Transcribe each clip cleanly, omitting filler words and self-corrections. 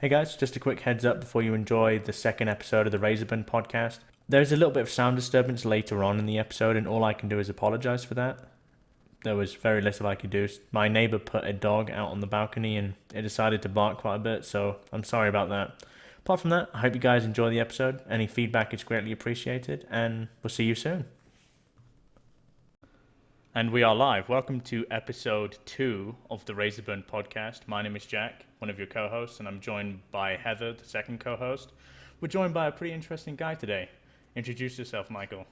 Hey guys, just a quick heads up before you enjoy the second episode of the Razorburn podcast. There's a little bit of sound disturbance later on in the episode, and all I can do is apologize for that. There was very little I could do. My neighbor put a dog out on the balcony and it decided to bark quite a bit, so I'm sorry about that. Apart from that, I hope you guys enjoy the episode. Any feedback is greatly appreciated, and we'll see you soon. And we are live. Welcome to episode 2 of the Razorburn podcast. My name is Jack, one of your co-hosts, and I'm joined by Heather, the second co-host. We're joined by a pretty interesting guy today. Introduce yourself, Michael.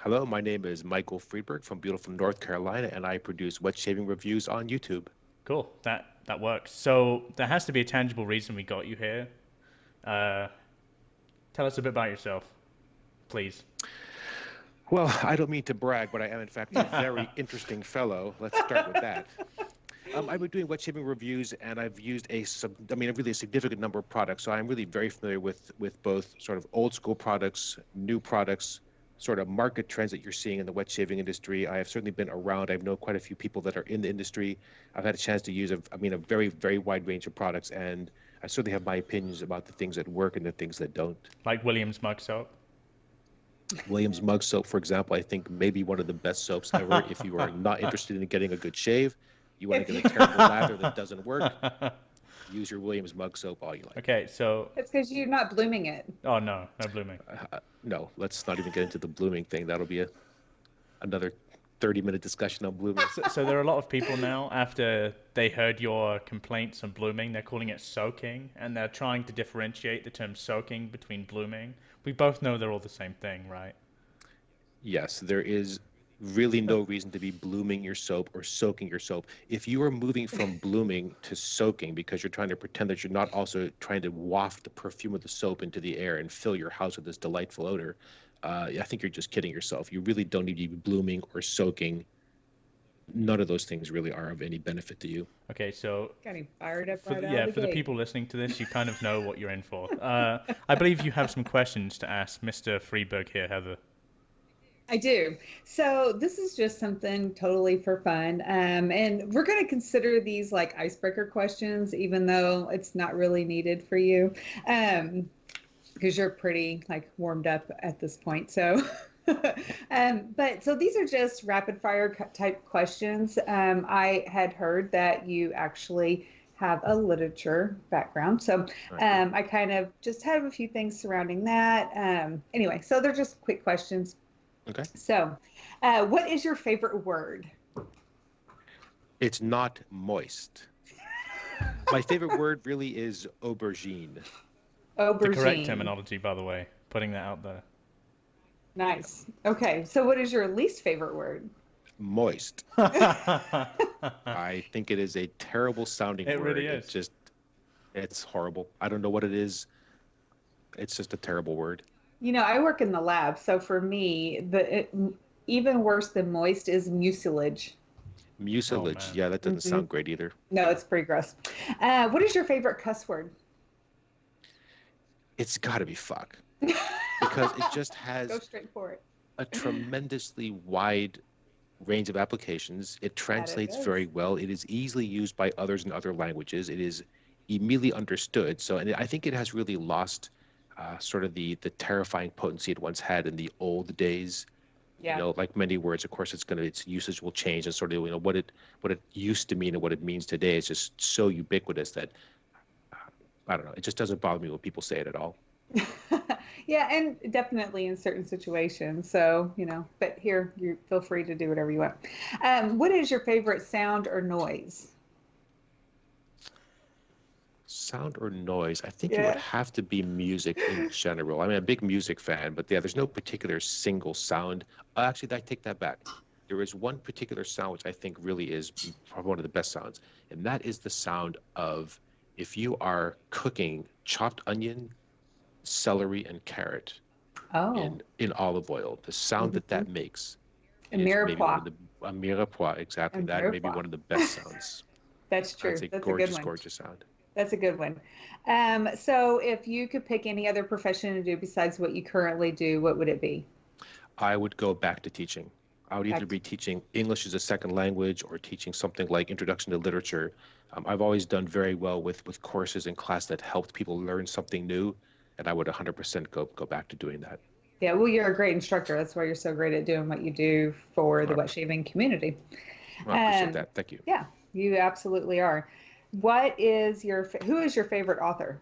Hello, my name is Michael Freedberg from beautiful North Carolina, and I produce Wetshaving reviews on YouTube. Cool. That works. So there has to be a tangible reason we got you here. Uh, Tell us a bit about yourself, please. Well, I don't mean to brag, but I am in fact a very interesting fellow. Let's start with that. I've been doing Wetshaving reviews, and I've used really a significant number of products. So I'm really very familiar with both sort of old school products, new products, sort of market trends that you're seeing in the wet shaving industry. I have certainly been around. I know quite a few people that are in the industry. I've had a chance to use a very, very wide range of products, and I certainly have my opinions about the things that work and the things that don't. Like Williams mug soap. Williams mug soap, for example, I think may be one of the best soaps ever. If you are not interested in getting a good shave, you want If to get you a terrible lather that doesn't work, use your Williams mug soap all you like. Okay, so it's because you're not blooming it. oh no blooming. No, let's not even get into the blooming thing. That'll be another 30-minute discussion on blooming. So there are a lot of people now, after they heard your complaints on blooming, they're calling it soaking, and they're trying to differentiate the term soaking between blooming. We both know they're all the same thing, right? Yes, there is really no reason to be blooming your soap or soaking your soap. If you are moving from blooming to soaking because you're trying to pretend that you're not also trying to waft the perfume of the soap into the air and fill your house with this delightful odor, I think you're just kidding yourself. You really don't need to be blooming or soaking. None of those things really are of any benefit to you. Okay, so Got him fired up for right the, out yeah, of for the the gate. people listening to this, you kind of know what you're in for. I believe you have some questions to ask Mr. Freeberg here, Heather. I do. So this is just something totally for fun. And we're going to consider these like icebreaker questions, even though it's not really needed for you. Because you're pretty like warmed up at this point. So, but so these are just rapid fire type questions. I had heard that you actually have a literature background. So I kind of just have a few things surrounding that. Anyway, so they're just quick questions. Okay. So, what is your favorite word? It's not moist. My favorite word really is aubergine. The correct Aubergine. terminology, by the way, putting that out there. Nice. Okay. So, what is your least favorite word? Moist. It I think it is a terrible sounding word. really is. It's horrible. I don't know what it is. It's just a terrible word. I work in the lab, so for me, even worse than moist is mucilage. Oh Mucilage. man. Yeah, that doesn't Hmm. sound great either. No, it's pretty gross. What is your favorite cuss word? It's got to be fuck because it just Go has straight for it. a tremendously wide range of applications. It That it translates is. very well. It is easily used by others in other languages. It is immediately understood. So, and I think it has really lost sort of the terrifying potency it once had in the old days. Yeah. Like many words, of course, its usage will change, and sort of what it used to mean and what it means today is just so ubiquitous that I don't know. It just doesn't bother me when people say it at all. Yeah, and definitely in certain situations. So, but here you feel free to do whatever you want. What is your favorite sound or noise? Sound or noise? I think it would Yeah. have to be music in general. I mean, I'm a big music fan, but yeah, there's no particular single sound. Actually, I take that back. There is one particular sound which I think really is probably one of the best sounds, and that is the sound of if you are cooking chopped onion, celery, and carrot Oh, in olive oil. The sound that mm-hmm. that makes A is maybe one mirepoix. of the a mirepoix, A exactly. That may be mirepoix. one of the best sounds. That's That's true. a That's a good gorgeous, one. gorgeous sound. That's a good one. So if you could pick any other profession to do besides what you currently do, what would it be? I would go back to teaching. I would either Gotcha. be teaching English as a second language or teaching something like Introduction to Literature. I've always done very well with courses in class that helped people learn something new, and I would 100% go back to doing that. Yeah, well, you're a great instructor. That's why you're so great at doing what you do for the Well, wet shaving community. I appreciate Um, that. Thank you. yeah, you absolutely are. Who is your favorite author?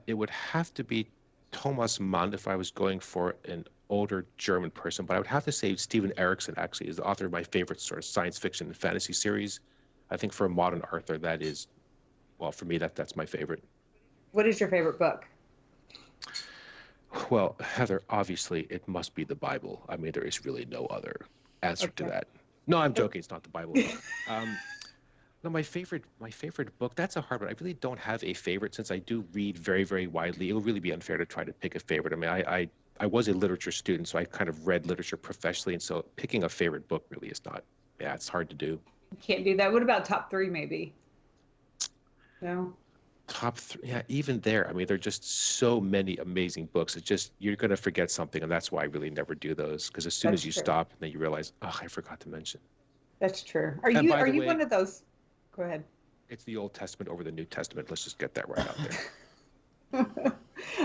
It would have to be Thomas Mann if I was going for an older German person, but I would have to say Stephen Erickson actually is the author of my favorite sort of science fiction and fantasy series. I think for a modern author, that is, well, for me, that's my favorite. What is your favorite book? Well, Heather, obviously it must be the Bible. I mean, there is really no other answer to Okay. that. No, I'm joking. It's not the Bible. Um, no, my favorite book, that's a hard one. I really don't have a favorite since I do read very, very widely. It would really be unfair to try to pick a favorite. I mean, I was a literature student, so I kind of read literature professionally, and so picking a favorite book really is not, yeah, it's hard to do. You can't do that. What about top three, maybe? No? Top three, yeah, even there, I mean, there are just so many amazing books. It's just, you're going to forget something, and that's why I really never do those, because as soon as That's you true. stop, then you realize, oh, I forgot to mention. That's true. Are And you by are the you way, one of those? Go ahead. it's the Old Testament over the New Testament. Let's just get that right out there.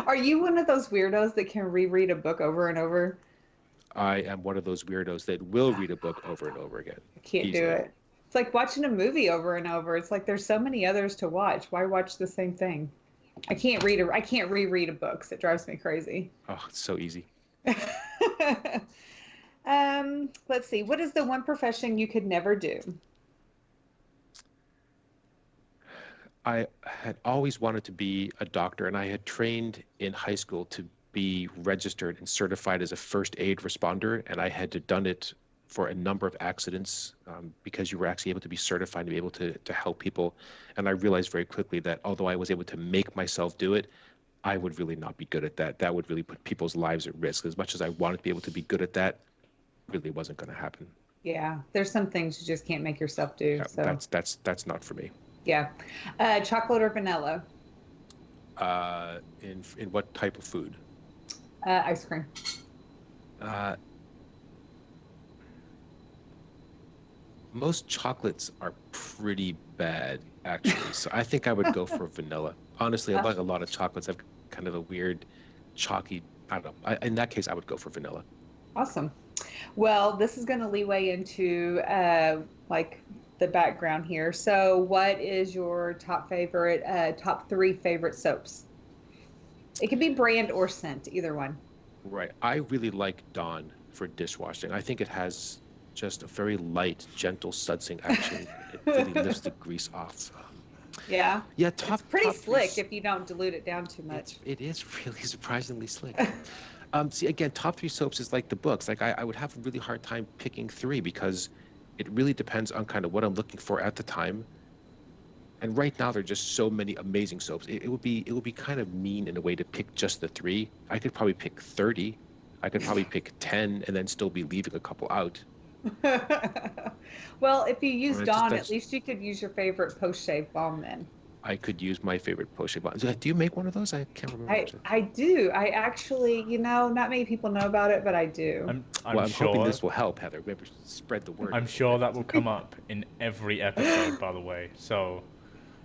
Are you one of those weirdos that can reread a book over and over? I am one of those weirdos that will read a book over and over again, I can't do easily. it. It's like watching a movie over and over. It's like there's so many others to watch. Why watch the same thing? I can't reread a book. 'Cause it drives me crazy. Oh, it's so easy. Let's see. What is the one profession you could never do? I had always wanted to be a doctor, and I had trained in high school to be registered and certified as a first aid responder, and I had done it for a number of accidents because you were actually able to be certified to be able to help people. And I realized very quickly that although I was able to make myself do it, I would really not be good at that. That would really put people's lives at risk. As much as I wanted to be able to be good at that, really wasn't going to happen. Yeah, there's some things you just can't make yourself do. Yeah, So, that's not for me. yeah. Chocolate or vanilla? In what type of food? Ice cream. Uh, Most chocolates are pretty bad, actually. So I think I would go for vanilla. Honestly, I Uh, like a lot of chocolates. I've kind of a weird, chalky. I don't know. In that case, I would go for vanilla. awesome. Well, this is going to leeway into like the background here. So, what is your top three favorite soaps? It could be brand or scent, either one. Right. I really like Dawn for dishwashing. I think it has just a very light, gentle sudsing action. It really lifts the grease off. Yeah, Yeah, it's top pretty top three. slick if you don't dilute it down too much. It is really surprisingly slick. See, again, top three soaps is like the books. Like I would have a really hard time picking three because it really depends on kind of what I'm looking for at the time. And right now, there are just so many amazing soaps. It would be kind of mean in a way to pick just the three. I could probably pick 30. I could probably pick 10 and then still be leaving a couple out. Well, if you use Or just Dawn, at that's least you could use your favorite post-shave balm then. I could use my favorite potion bottle. Do you make one of those? I can't remember I actually. I do. I actually, not many people know about it, but I do. I'm Well, I'm hoping sure this will help, Heather. Maybe spread the word a I'm little sure bit. that will come up in every episode, by the way. So,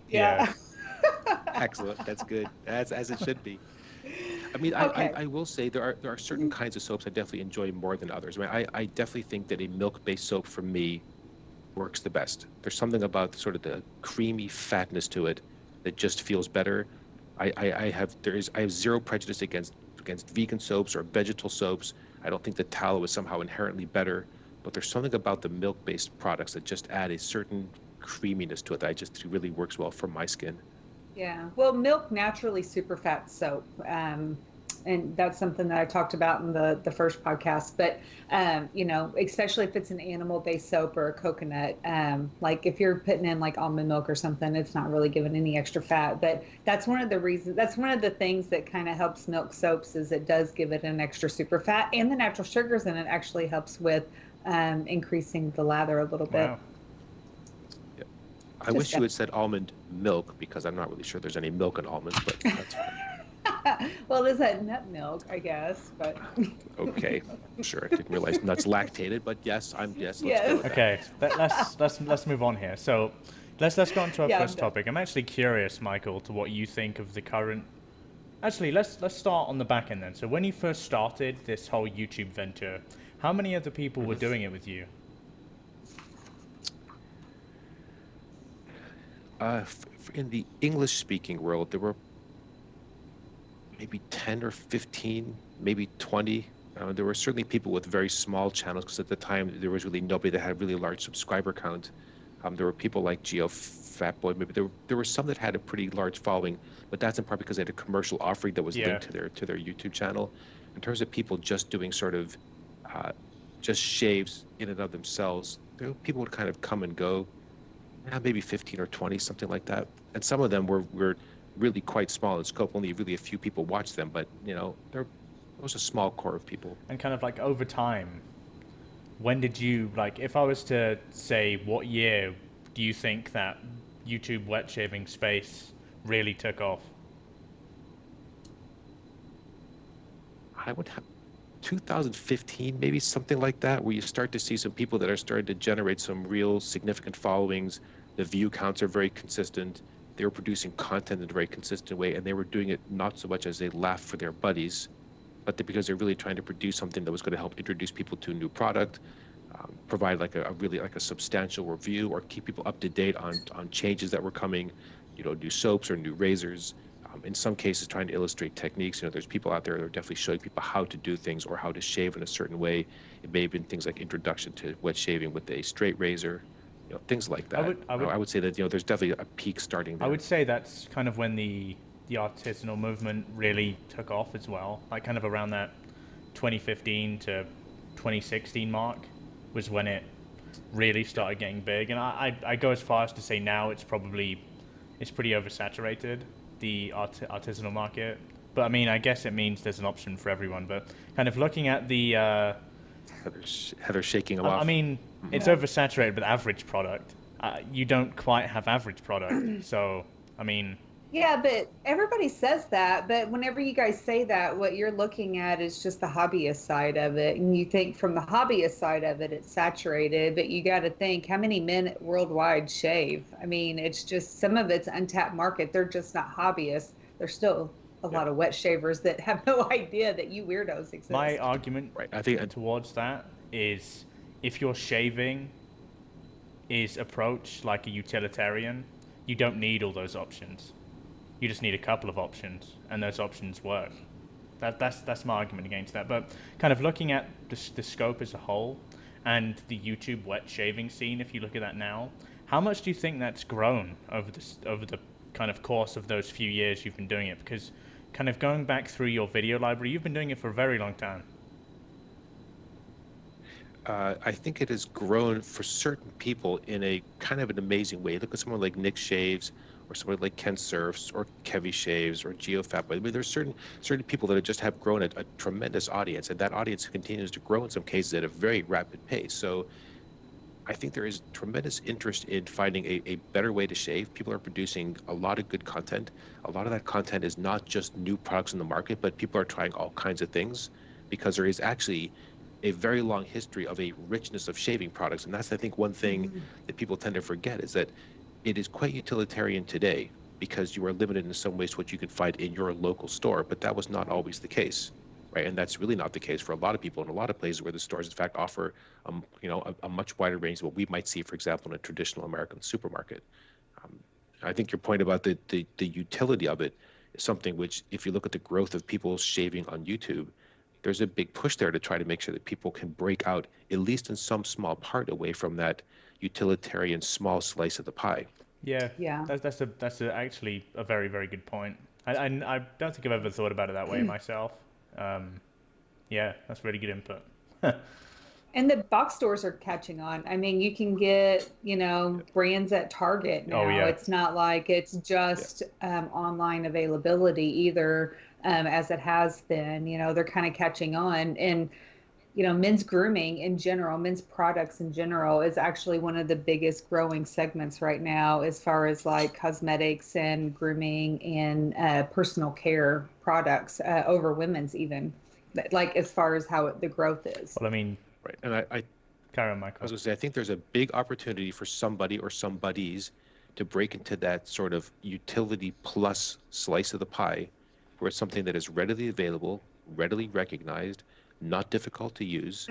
yeah. Yeah. Excellent. That's good. That's as it should be. I mean, Okay. I will say there are certain kinds of soaps I definitely enjoy more than others. I mean, I definitely think that a milk-based soap for me works the best. There's something about sort of the creamy fatness to it that just feels better. I have zero prejudice against vegan soaps or vegetal soaps. I don't think that tallow is somehow inherently better, but there's something about the milk-based products that just add a certain creaminess to it that I just really works well for my skin. Yeah. Well, milk naturally super fat soap. And that's something that I talked about in the first podcast. But especially if it's an animal based soap or a coconut, like if you're putting in like almond milk or something, it's not really giving any extra fat. But that's one of the reasons. That's one of the things that kind of helps milk soaps is it does give it an extra super fat, and the natural sugars in it actually helps with increasing the lather a little bit. Wow. Yeah. I Just wish you had said almond milk because I'm not really sure there's any milk in almonds, but that's fine. Well, there's that nut milk, I guess, but Okay, sure. I didn't realize nuts lactated, but yes. Let's go yes. with that. Okay, let's move on here. So, let's go on to our Yeah, I'm first done. topic. I'm actually curious, Michael, to what you think of the current. Actually, let's start on the back end then. So, when you first started this whole YouTube venture, how many other people were doing it with you? In the English-speaking world, there were maybe 10 or 15, maybe 20. There were certainly people with very small channels because at the time there was really nobody that had a really large subscriber count. There were people like Geo Fatboy. Maybe there were some that had a pretty large following, but that's in part because they had a commercial offering that was Yeah. linked to their YouTube channel. In terms of people just doing sort of uh, just shaves in and of themselves, people would kind of come and go. Yeah, maybe 15 or 20, something like that. And some of them were really quite small in scope. Only really a few people watched them, but there was a small core of people. And kind of like over time, when did you like? If I was to say, what year do you think that YouTube wet shaving space really took off? I would have 2015, maybe something like that, where you start to see some people that are starting to generate some real significant followings. The view counts are very consistent. They were producing content in a very consistent way, and they were doing it not so much as a laugh for their buddies, but because they're really trying to produce something that was going to help introduce people to a new product, provide like a really like a substantial review, or keep people up to date on changes that were coming, new soaps or new razors. In some cases, trying to illustrate techniques. There's people out there that are definitely showing people how to do things or how to shave in a certain way. It may have been things like introduction to wet shaving with a straight razor, things like I that. would I would I would say that there's definitely a peak starting I there. would say that's kind of when the artisanal movement really took off as well. Like kind of around that 2015 to 2016 mark was when it really Yep. started getting big. And I go as far as to say now it's pretty oversaturated, the artisanal market. But I mean, I guess it means there's an option for everyone. But kind of looking at the Heather's shaking them I off. mean, it's Yeah. oversaturated with average product. You don't quite have average product. So, I mean, Yeah, but everybody says that. But whenever you guys say that, what you're looking at is just the hobbyist side of it. And you think from the hobbyist side of it, it's saturated. But you got to think how many men worldwide shave? I mean, it's just some of it's untapped market. They're just not hobbyists. There's still a Yep. lot of wet shavers that have no idea that you weirdos my exist. argument Right. I think. towards that is if your shaving is approached like a utilitarian, you don't need all those options. You just need a couple of options, and those options work. That's my argument against that. But kind of looking at the scope as a whole, and the YouTube wet shaving scene, if you look at that now, how much do you think that's grown over the kind of course of those few years you've been doing it? Because kind of going back through your video library, you've been doing it for a very long time. I think it has grown for certain people in a kind of an amazing way. Look at someone like Nick Shaves, or someone like Ken Surfs, or Kevy Shaves, or Geo Fatboy. I mean, there's certain people that just have grown a tremendous audience, and that audience continues to grow in some cases at a very rapid pace. So I think there is tremendous interest in finding a better way to shave. People are producing a lot of good content. A lot of that content is not just new products in the market, but people are trying all kinds of things because there is actually a very long history of a richness of shaving products. And that's, I think, one thing Mhm. that people tend to forget is that it is quite utilitarian today because you are limited in some ways to what you can find in your local store, but that was not always the case. Right. And that's really not the case for a lot of people in a lot of places where the stores, in fact, offer a much wider range of what we might see, for example, in a traditional American supermarket. Um, I think your point about the utility of it is something which, if you look at the growth of people shaving on YouTube, there's a big push there to try to make sure that people can break out, at least in some small part, away from that utilitarian small slice of the pie. Yeah, Yeah. actually a very very good point. I don't think I've ever thought about it that way myself. Um, yeah, that's really good input. And the box stores are catching on. I mean, you can get, brands at Target Oh now. yeah, It's not like it's Yeah. just online availability either, as it has been. They're kind of catching on. And men's grooming in general, men's products in general is actually one of the biggest growing segments right now as far as like cosmetics and grooming and personal care products over women's even, like as far as how the growth is. Well, I mean, Right. And I carry on, was Michael. going to say, I think there's a big opportunity for somebody or somebodies to break into that sort of utility plus slice of the pie, where it's something that is readily available, readily recognized, not difficult to use,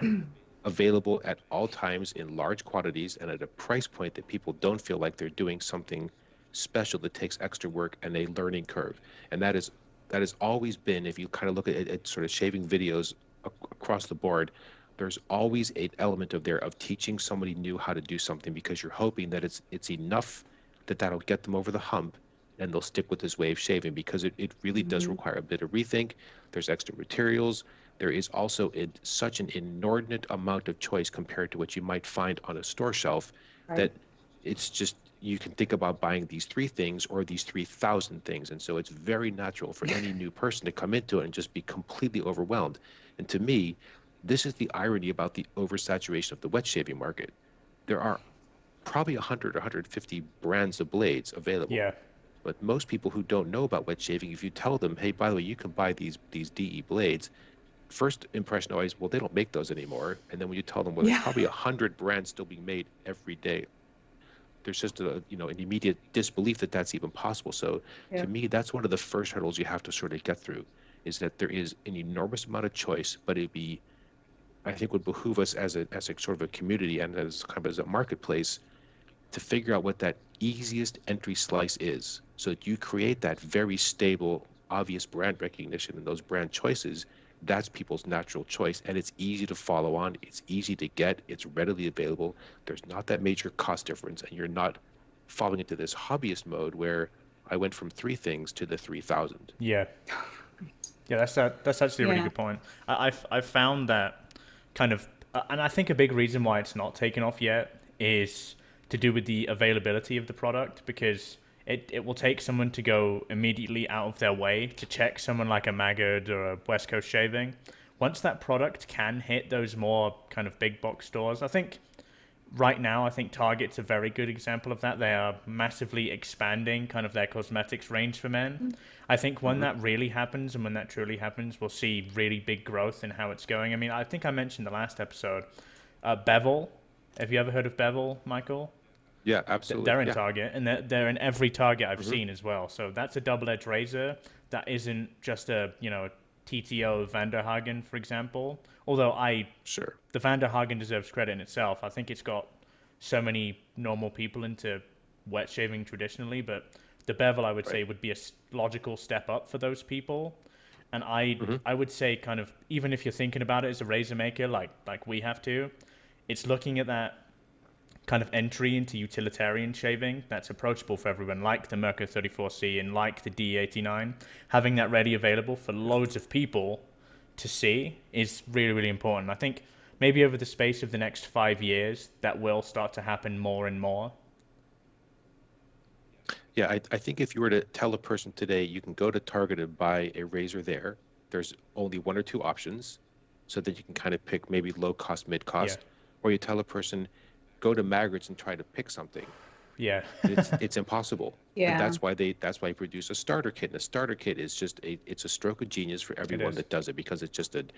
available at all times in large quantities and at a price point that people don't feel like they're doing something special that takes extra work and a learning curve. And that has always been, if you kind of look at sort of shaving videos across the board, there's always an element of there of teaching somebody new how to do something because you're hoping that it's enough that that'll get them over the hump and they'll stick with this way of shaving because it really does Hmm. require a bit of rethink. There's extra materials. There is also such an inordinate amount of choice compared to what you might find on a store shelf Right. that it's just you can think about buying these three things or these 3,000 things. And so it's very natural for any new person to come into it and just be completely overwhelmed. And to me, this is the irony about the oversaturation of the wet shaving market. There are probably 100 or 150 brands of blades available. Yeah, But most people who don't know about wet shaving, if you tell them, hey, by the way, you can buy these DE blades, first impression always, well, they don't make those anymore. And then when you tell them, well, there's Yeah. probably 100 brands still being made every day, there's just an immediate disbelief that that's even possible. So to Yeah. me, that's one of the first hurdles you have to sort of get through, is that there is an enormous amount of choice, but I think would behoove us as a sort of a community and as kind of as a marketplace to figure out what that easiest entry slice is so that you create that very stable, obvious brand recognition and those brand choices. That's people's natural choice. And it's easy to follow on. It's easy to get. It's readily available. There's not that major cost difference. And you're not falling into this hobbyist mode where I went from three things to the 3,000. yeah, yeah. That's actually a really Yeah. good point. I've found that kind of, and I think a big reason why it's not taken off yet is to do with the availability of the product because it will take someone to go immediately out of their way to check someone like a Maggard or a West Coast Shaving. Once that product can hit those more kind of big box stores, I think right now, I think Target's a very good example of that. They are massively expanding kind of their cosmetics range for men. I think when Mm-hmm. that really happens and when that truly happens, we'll see really big growth in how it's going. I mean, I think I mentioned the last episode, Bevel. Have you ever heard of Bevel, Michael? Yeah, absolutely. They're in Yeah. Target, and they're in every Target I've Mm-hmm. seen as well. So that's a double-edged razor. That isn't just a TTO Vanderhagen, for example. Although Sure. the Vanderhagen deserves credit in itself. I think it's got so many normal people into wet shaving traditionally, but the Bevel I would Right. say would be a logical step up for those people. And I Mm-hmm. I would say kind of even if you're thinking about it as a razor maker like we have to, it's looking at that kind of entry into utilitarian shaving that's approachable for everyone, like the Merco 34C and like the D89. Having that ready available for loads of people to see is really, really important. I think maybe over the space of the next 5 years, that will start to happen more and more. Yeah, I think if you were to tell a person today you can go to Target and buy a razor there, there's only one or two options so that you can kind of pick maybe low cost, mid Yeah, cost, or you tell a person go to Maggard's and try to pick something. yeah, It's impossible. And Yeah. that's why they produce a starter kit. And a starter kit is just it's a stroke of genius for it everyone is. that does it because it's just an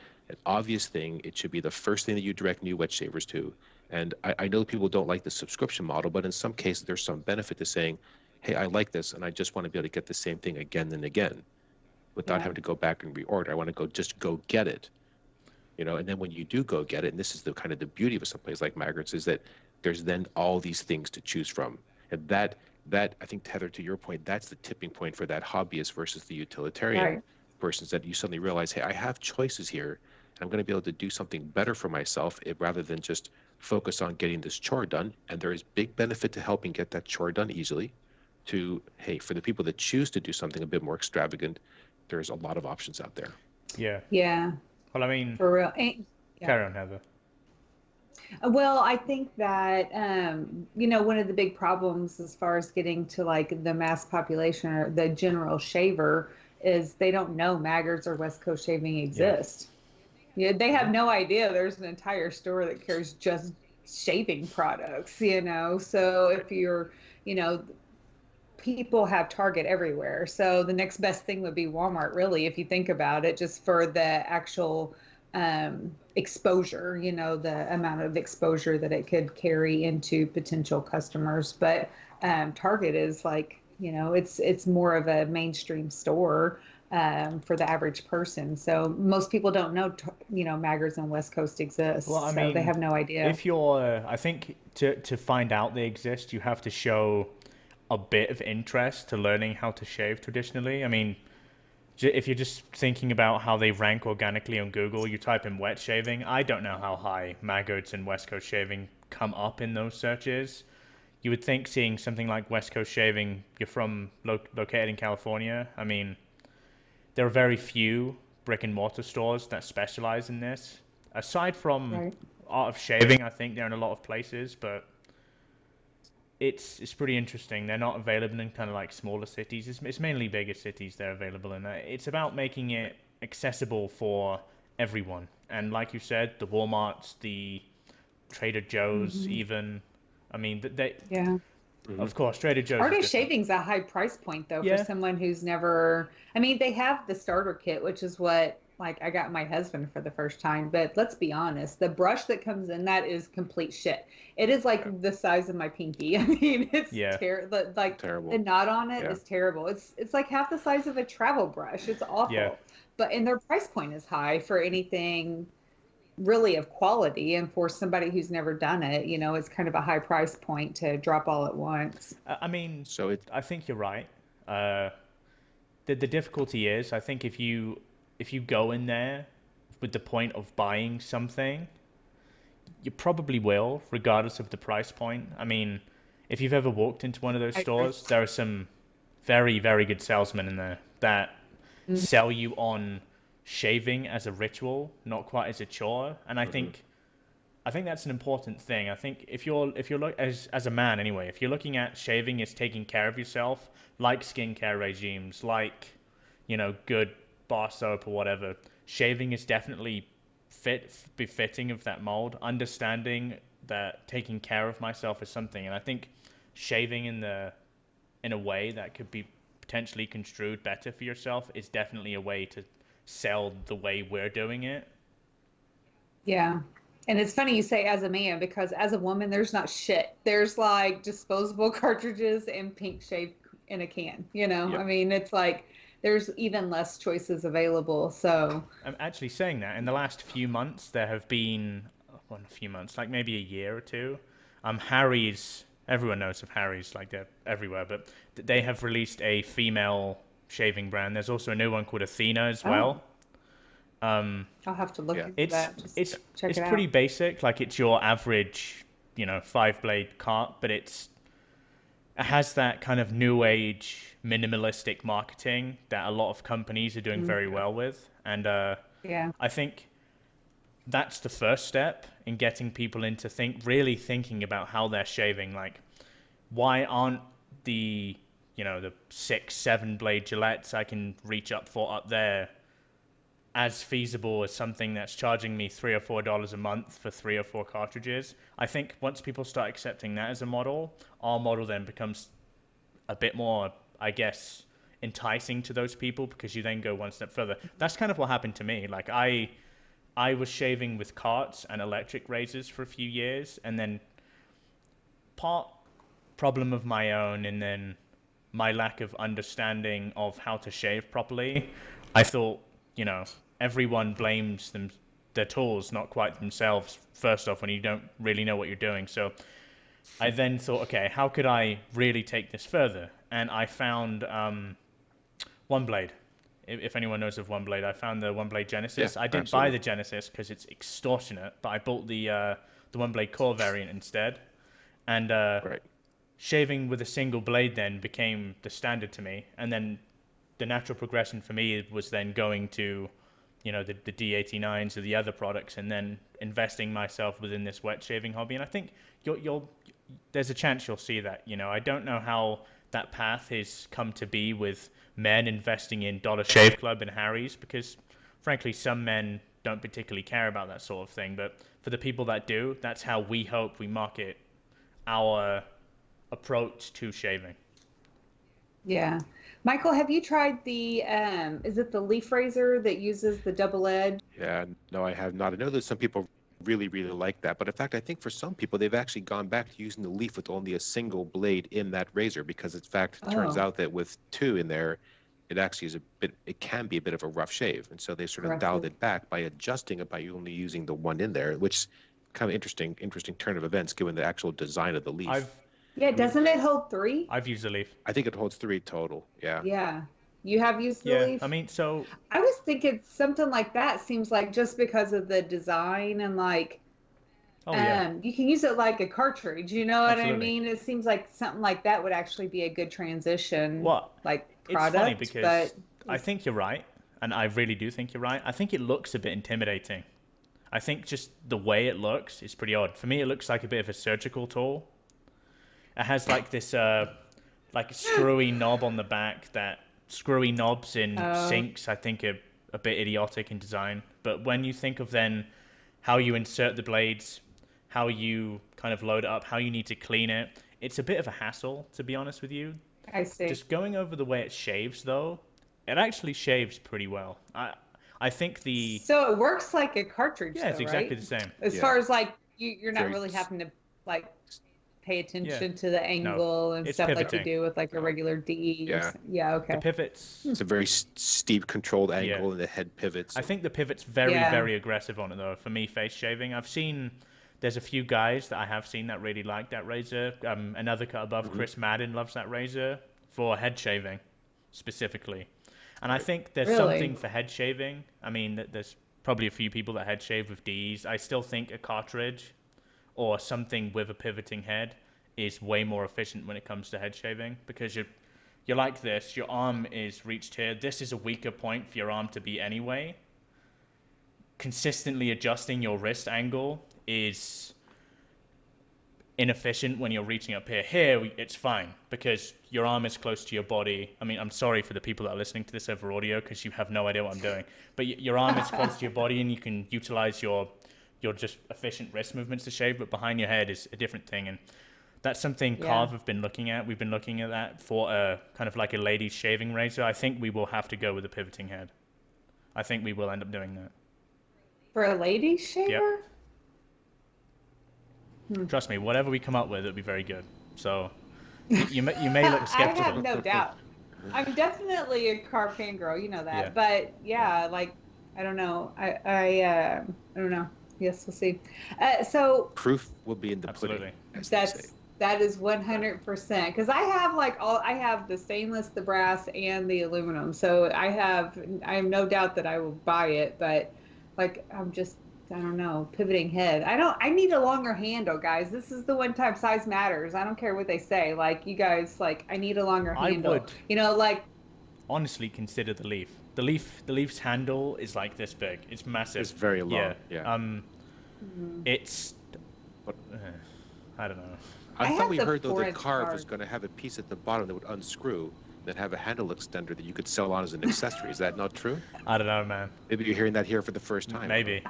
obvious thing. It should be the first thing that you direct new wet shavers to. And I know people don't like the subscription model, but in some cases there's some benefit to saying, hey, I like this and I just want to be able to get the same thing again and again without Yeah. having to go back and reorder. I want to go get it, and then when you do go get it, and this is the kind of the beauty of someplace like Maggard's is that there's then all these things to choose from. And that I think, Tether, to your point, that's the tipping point for that hobbyist versus the utilitarian Right. persons, that you suddenly realize, hey, I have choices here and I'm going to be able to do something better for myself rather than just focus on getting this chore done. And there is big benefit to helping get that chore done easily. To, hey, for the people that choose to do something a bit more extravagant, there's a lot of options out there. Yeah. Yeah. Well, I mean, For real. Yeah. carry on, Heather. Well, I think that one of the big problems as far as getting to like the mass population or the general shaver is they don't know Maggards or West Coast shaving Yeah. exist. Yeah, they have Hmm. no idea there's an entire store that carries just shaving products, you know. So Right. if you're, you know, people have Target everywhere. So the next best thing would be Walmart, really, if you think about it, just for the actual exposure, you know, the amount of exposure that it could carry into potential customers. But Target is like, you know, it's more of a mainstream store for the average person. So most people don't know, you know, Maggers and West Coast Well, I exists. So they mean, have no idea. if you're, I think to find out they exist, you have to show a bit of interest to learning how to shave traditionally. I mean, if you're just thinking about how they rank organically on Google, you type in wet shaving. I don't know how high Maggots and West Coast shaving come up in those searches. You would think seeing something like West Coast shaving, you're from located in California. I mean, there are very few brick and mortar stores that specialize in this. Aside from Right. Art of Shaving, I think they're in a lot of places, but it's pretty interesting. They're not available in kind of like smaller cities. It's mainly bigger cities they're available in. It's about making it accessible for everyone. And like you said, the Walmarts, the Trader Joe's, Hmm. even. I mean, Yeah. Hmm. of course, Trader Joe's is Artist different. shaving's a high price point though for Yeah, someone who's never, I mean, they have the starter kit, which is what like I got my husband for the first time, but let's be honest, the brush that comes in that is complete shit. It is Yeah. like the size of my pinky. I mean, it's yeah, terrible. Like the Terrible. knot on it Yeah. is terrible. It's like half the size of a travel brush. It's yeah. awful. But and their price point is high for anything really of quality, and for somebody who's never done it, you know, it's kind of a high price point to drop all at once. I mean, So it. I think you're right. Uh, the difficulty is, I think if you go in there with the point of buying something, you probably will, regardless of the price point. I mean, if you've ever walked into one of those I agree. stores, there are some very, very good salesmen in there that Mhm. sell you on shaving as a ritual, not quite as a chore. And Hmm. I think that's an important thing. I think if you're as a man anyway, if you're looking at shaving as taking care of yourself, like skincare regimes, like good bar soap or whatever, shaving is definitely befitting of that mold. Understanding that taking care of myself is something, and I think shaving in a way that could be potentially construed better for yourself is definitely a way to sell the way we're doing it. Yeah. And it's funny you say as a man because as a woman, there's not shit. There's like disposable cartridges and pink shave in a can. You know, I Yep. mean, it's like there's even less choices available. So, I'm actually saying that in the last few months there have been, well, a few months, like maybe a year or two. Harry's, everyone knows of Harry's, like they're everywhere, but they have released a female shaving brand. There's also a new one called Athena as oh, well. Um, I'll have to look Yeah. into it's that. Just it's check it's it pretty out. basic, like it's your average, five blade cart, but it has that kind of new age minimalistic marketing that a lot of companies are doing Mm, very Yeah. well with, and yeah. I think that's the first step in getting people into really thinking about how they're shaving. Like, why aren't the the 6, 7 blade Gillettes I can reach up for up there as feasible as something that's charging me $3 or $4 a month for 3 or 4 cartridges? I think once people start accepting that as a model, our model then becomes a bit more, I guess, enticing to those people because you then go one step further. That's kind of what happened to me. Like I was shaving with carts and electric razors for a few years, and then part problem of my own, and then my lack of understanding of how to shave properly. I thought, you know, everyone blames their tools, not quite themselves. First off, when you don't really know what you're doing, so I then thought, okay, how could I really take this further? And I found One Blade. If anyone knows of One Blade, I found the One Blade Yeah. Genesis. I didn't buy Absolutely. the Genesis because it's extortionate, but I bought the One Blade Core variant instead. And Right. shaving with a single blade then became the standard to me. And then the natural progression for me was then going to, the D89s or the other products, and then investing myself within this wet shaving hobby. And I think you'll there's a chance you'll see that. I don't know how that path has come to be with men investing in Dollar Shave Club and Harry's because, frankly, some men don't particularly care about that sort of thing. But for the people that do, that's how we hope we market our approach to shaving. Yeah. Michael, have you tried the is it the leaf razor that uses the double edge? Yeah, no, I have not. I know that some people really, really like that, but in fact, I think for some people, they've actually gone back to using the leaf with only a single blade in that razor because, in fact, it turns Oh, out that with two in there, it actually is a bit, it can be a bit of a rough shave. And so they sort of dialed aggressive. it back by adjusting it by only using the one in there, which is kind of interesting turn of events given the actual design of the leaf. I've Yeah, doesn't it hold three? I've used a leaf. I think it holds three total. Yeah. Yeah. You have used the Yeah, I leaf? mean, so I was thinking something like that seems like just because of the design and like oh yeah, you can use it like a cartridge, you know what I absolutely. mean? It seems like something like that would actually be a good transition Well, like it's funny product, because but I think you're right, and I really do think you're right. I think it looks a bit intimidating. I think just the way it looks is pretty odd. For me, it looks like a bit of a surgical tool. It has like this like screwy knob on the back. That screwy knobs in uh sinks, I think, are a bit idiotic in design. But when you think of then how you insert the blades, how you kind of load it up, how you need to clean it, it's a bit of a hassle, to be honest with you. I see. Just going over the way it shaves, though, it actually shaves pretty well. I think the So it works like a cartridge yeah, it's though, exactly right? the same. As Yeah. far as like you're not Very, really having to like pay Yeah, attention to the no, angle and it's stuff like you pivoting. do with like a no. regular D or Yeah. yeah, The okay. pivots, It's a very steep controlled yeah. angle and the head pivots I and think the pivot's very, Yeah. very aggressive on it though. For me, face shaving, I've seen. There's a few guys that I have seen that really like that razor. Another cut above, Mhm. Chris Madden loves that razor for head shaving, specifically. And I Right. think there's Really? something for head shaving. I mean, there's probably a few people that head shave with D's. I still think a cartridge or something with a pivoting head is way more efficient when it comes to head shaving because you're like this. Your arm is reached here. This is a weaker point for your arm to be anyway. Consistently adjusting your wrist angle is inefficient when you're reaching up here. Here, it's fine because your arm is close to your body. I mean, I'm sorry for the people that are listening to this over audio because you have no idea what I'm doing. But your arm is close to your body and you can utilize your just efficient wrist movements to shave. But behind your head is a different thing, and that's something Yeah. Carver have been looking at. We've been looking at that for a kind of like a lady's shaving razor. I think we will have to go with a pivoting head. I think we will end up doing that. For a lady Yep. shaver? Hmm. Trust me, whatever we come up with, it'll be very good. So you may look I have skeptical. no doubt. I'm definitely a car fangirl, you know Yeah. that. But Yeah. yeah, like I don't know. I don't know. Yes, we'll see. So Proof will be in the pudding, Absolutely. as they say. that is 100% because I have like all I have the stainless, the brass, and the aluminum. So I have no doubt that I will buy it, but like I'm just I don't know, pivoting head. I need a longer handle, guys. This is the one time size matters. I don't care what they say. Like you guys like I need a longer I handle. would You know, like honestly consider the Leaf. The Leaf's handle is like this big. It's massive. It's very Yeah. long. Yeah. mm, It's But uh, I don't know. I I thought have we the heard though that 4 inch Carve was card. going to have a piece at the bottom that would unscrew, that have a handle extender that you could sell on as an accessory. Is that not true? I don't know, man. Maybe you're hearing that here for the first time. I don't Maybe.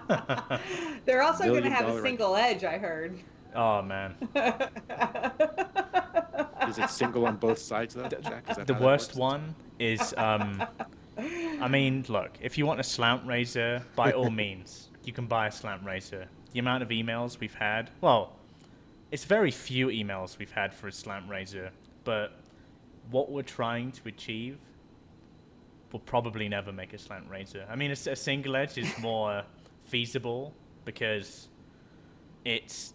know. They're also going to Million have a dollar idea. single edge, I heard. Oh man. Is it single on both sides though, Jack? Is that The how that worst works? one is I mean, look, if you want a slant razor, by all means, you can buy a slant razor. The amount of emails we've had, well, it's very few emails we've had for a slant razor, but what we're trying to achieve will probably never make a slant razor. I mean, a single edge is more feasible because it's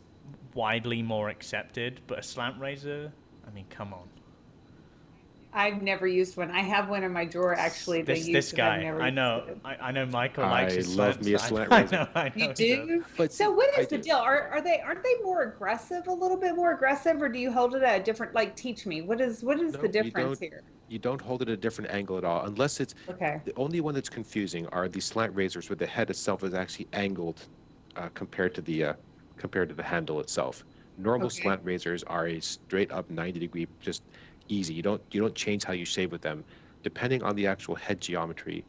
widely more accepted, but a slant razor, I mean, come on. I've never used one. I have one in my drawer actually that I This use, but I've guy, never I used know, it. I know Michael likes I his love slants. me a slant I razor. know, I You know he does. do? But So see, what I is the do. deal? Aren't they more aggressive, a little bit more aggressive, or do you hold it at a different like teach me. What is the No, you difference don't. here? You don't hold it at a different angle at all, unless it's Okay. the only one that's confusing are the slant razors where the head itself is actually angled compared to the handle itself. Normal Okay. slant razors are a straight up 90 degree, just easy. You don't change how you shave with them, depending on the actual head geometry.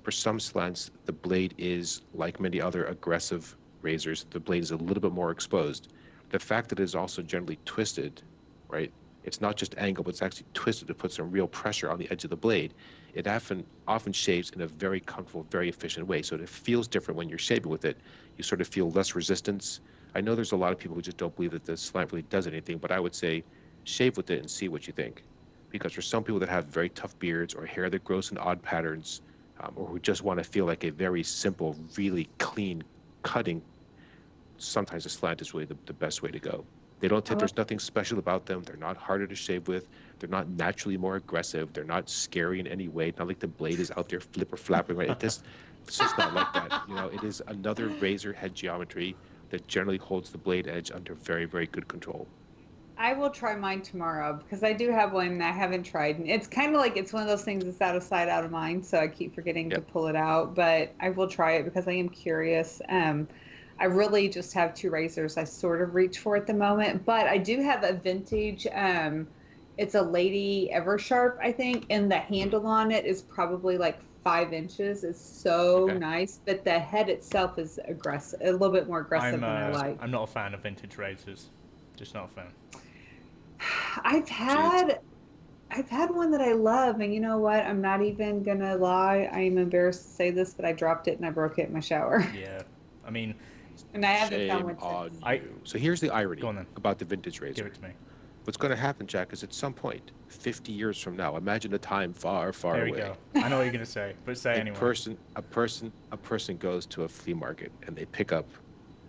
For some slants, the blade is, like many other aggressive razors, the blade is a little bit more exposed. The fact that it is also generally twisted, right? It's not just angled, but it's actually twisted to put some real pressure on the edge of the blade. It often shaves in a very comfortable, very efficient way. So it feels different when you're shaving with it. You sort of feel less resistance. I know there's a lot of people who just don't believe that the slant really does anything, but I would say shave with it and see what you think. Because for some people that have very tough beards or hair that grows in odd patterns, or who just want to feel like a very simple, really clean cutting, sometimes a slant is really the best way to go. There's nothing special about them. They're not harder to shave with. They're not naturally more aggressive. They're not scary in any way. Not like the blade is out there flipper flapping, right? It's just not like that. It is another razor head geometry that generally holds the blade edge under very, very good control. I will try mine tomorrow because I do have one I haven't tried. And it's kind of like it's one of those things that's out of sight, out of mind. So I keep forgetting to Yep. pull it out. But I will try it because I am curious. I really just have two razors I sort of reach for at the moment. But I do have a vintage. It's a Lady Eversharp, I think. And the Mm. handle on it is probably like 5 inches. It's so Okay. nice. But the head itself is aggressive, a little bit more aggressive than I like. I'm not a fan of vintage razors. Just not a fan. I've See, it's had I've had one that I love, and you know what? I'm not even gonna lie. I am embarrassed to say this, but I dropped it and I broke it in my shower, Yeah. I mean, and I haven't found shame one on since. I you. So here's the go irony on then. about the vintage Give razor. it to me. What's going to happen, Jack, is at some point, 50 years from now, imagine a time far, far Here we away. go. I know what you're gonna say, but say anyway. A person goes to a flea market and they pick up